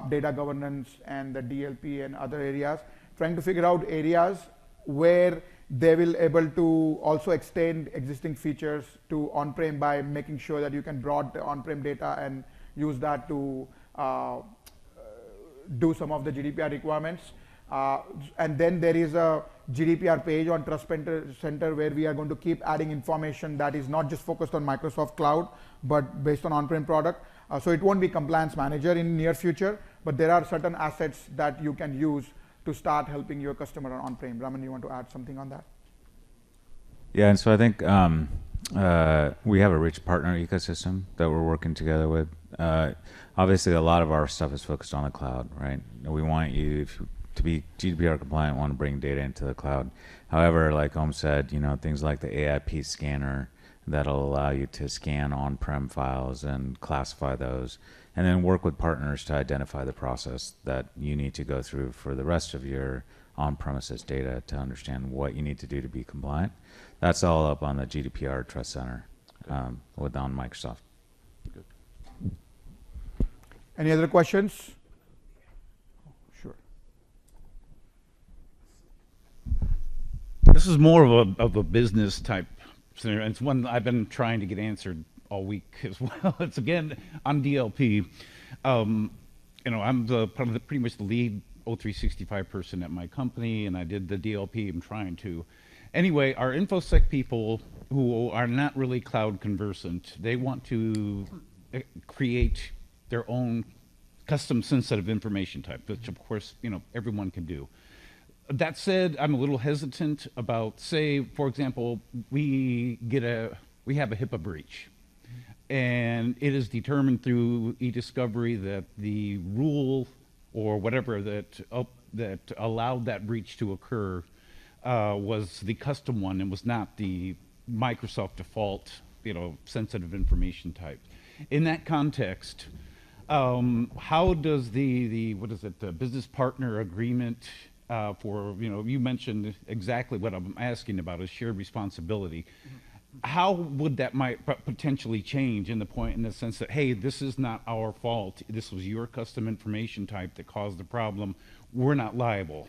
data governance and the DLP and other areas, trying to figure out areas where they will able to also extend existing features to on-prem by making sure that you can broad the on-prem data and use that to do some of the GDPR requirements. And then there is a GDPR page on Trust Center where we are going to keep adding information that is not just focused on Microsoft Cloud, but based on on-prem product. So it won't be Compliance Manager in near future, but there are certain assets that you can use to start helping your customer on-prem. Raman, you want to add something on that? Yeah, and so I think we have a rich partner ecosystem that we're working together with. Obviously, a lot of our stuff is focused on the cloud, right? We want you to be GDPR compliant, want to bring data into the cloud. However, like Om said, things like the AIP scanner that'll allow you to scan on-prem files and classify those, and then work with partners to identify the process that you need to go through for the rest of your on-premises data to understand what you need to do to be compliant. That's all up on the GDPR Trust Center on Microsoft. Good. Any other questions? Sure. This is more of a business type scenario, and it's one I've been trying to get answered all week as well. It's again on DLP. I'm pretty much the lead O365 person at my company, and I did the DLP. I'm trying to. Anyway, our InfoSec people who are not really cloud conversant, they want to create their own custom sensitive information type, which of course, everyone can do. That said, I'm a little hesitant about, say, for example, we have a HIPAA breach, and it is determined through e-discovery that the rule or whatever that allowed that breach to occur was the custom one and was not the Microsoft default, sensitive information type. In that context, how does the business partner agreement for, you mentioned exactly what I'm asking about is shared responsibility. How would that might potentially change in the sense that, hey, this is not our fault. This was your custom information type that caused the problem. We're not liable.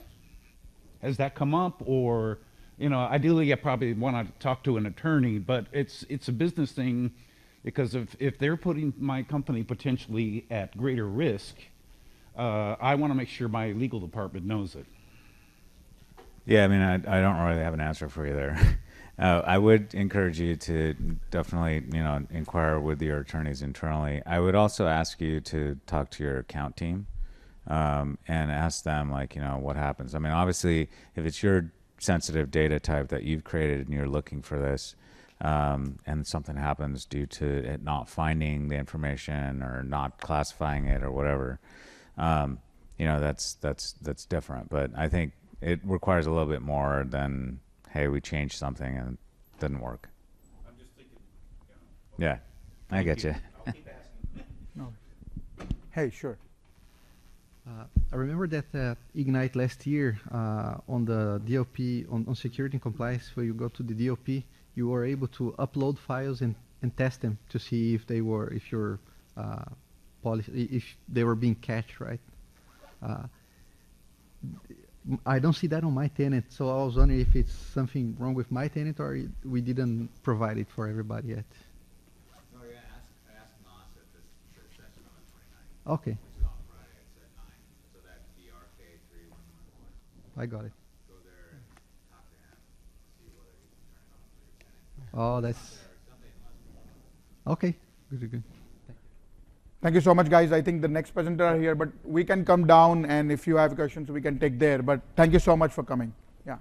Has that come up? Or, ideally I probably want to talk to an attorney, but it's a business thing, because if they're putting my company potentially at greater risk, I want to make sure my legal department knows it. Yeah, I mean, I don't really have an answer for you there. I would encourage you to definitely, inquire with your attorneys internally. I would also ask you to talk to your account team and ask them, what happens. I mean, obviously, if it's your sensitive data type that you've created and you're looking for this, and something happens due to it not finding the information or not classifying it or whatever, that's different. But I think it requires a little bit more than, hey, we changed something and it didn't work. I'm just thinking. Yeah, I get you. I'll keep asking. No. Hey, sure. I remember that Ignite last year on the DLP, on security and compliance, where you go to the DLP, you were able to upload files and test them to see if they were, if your policy, if they were being catched, right? I don't see that on my tenant, so I was wondering if it's something wrong with my tenant or we didn't provide it for everybody yet. No, yeah, I asked Nas at this session on the 29th. Okay, Which is on Friday, it's at 9. So that's DRK3111. I got it. Go there and talk to him, see whether you can turn it on for your tenant. Oh, that's Something must be wrong. okay. Good, good. Thank you so much, guys. I think the next presenter are here, but we can come down, and if you have questions, we can take there. But thank you so much for coming. Yeah.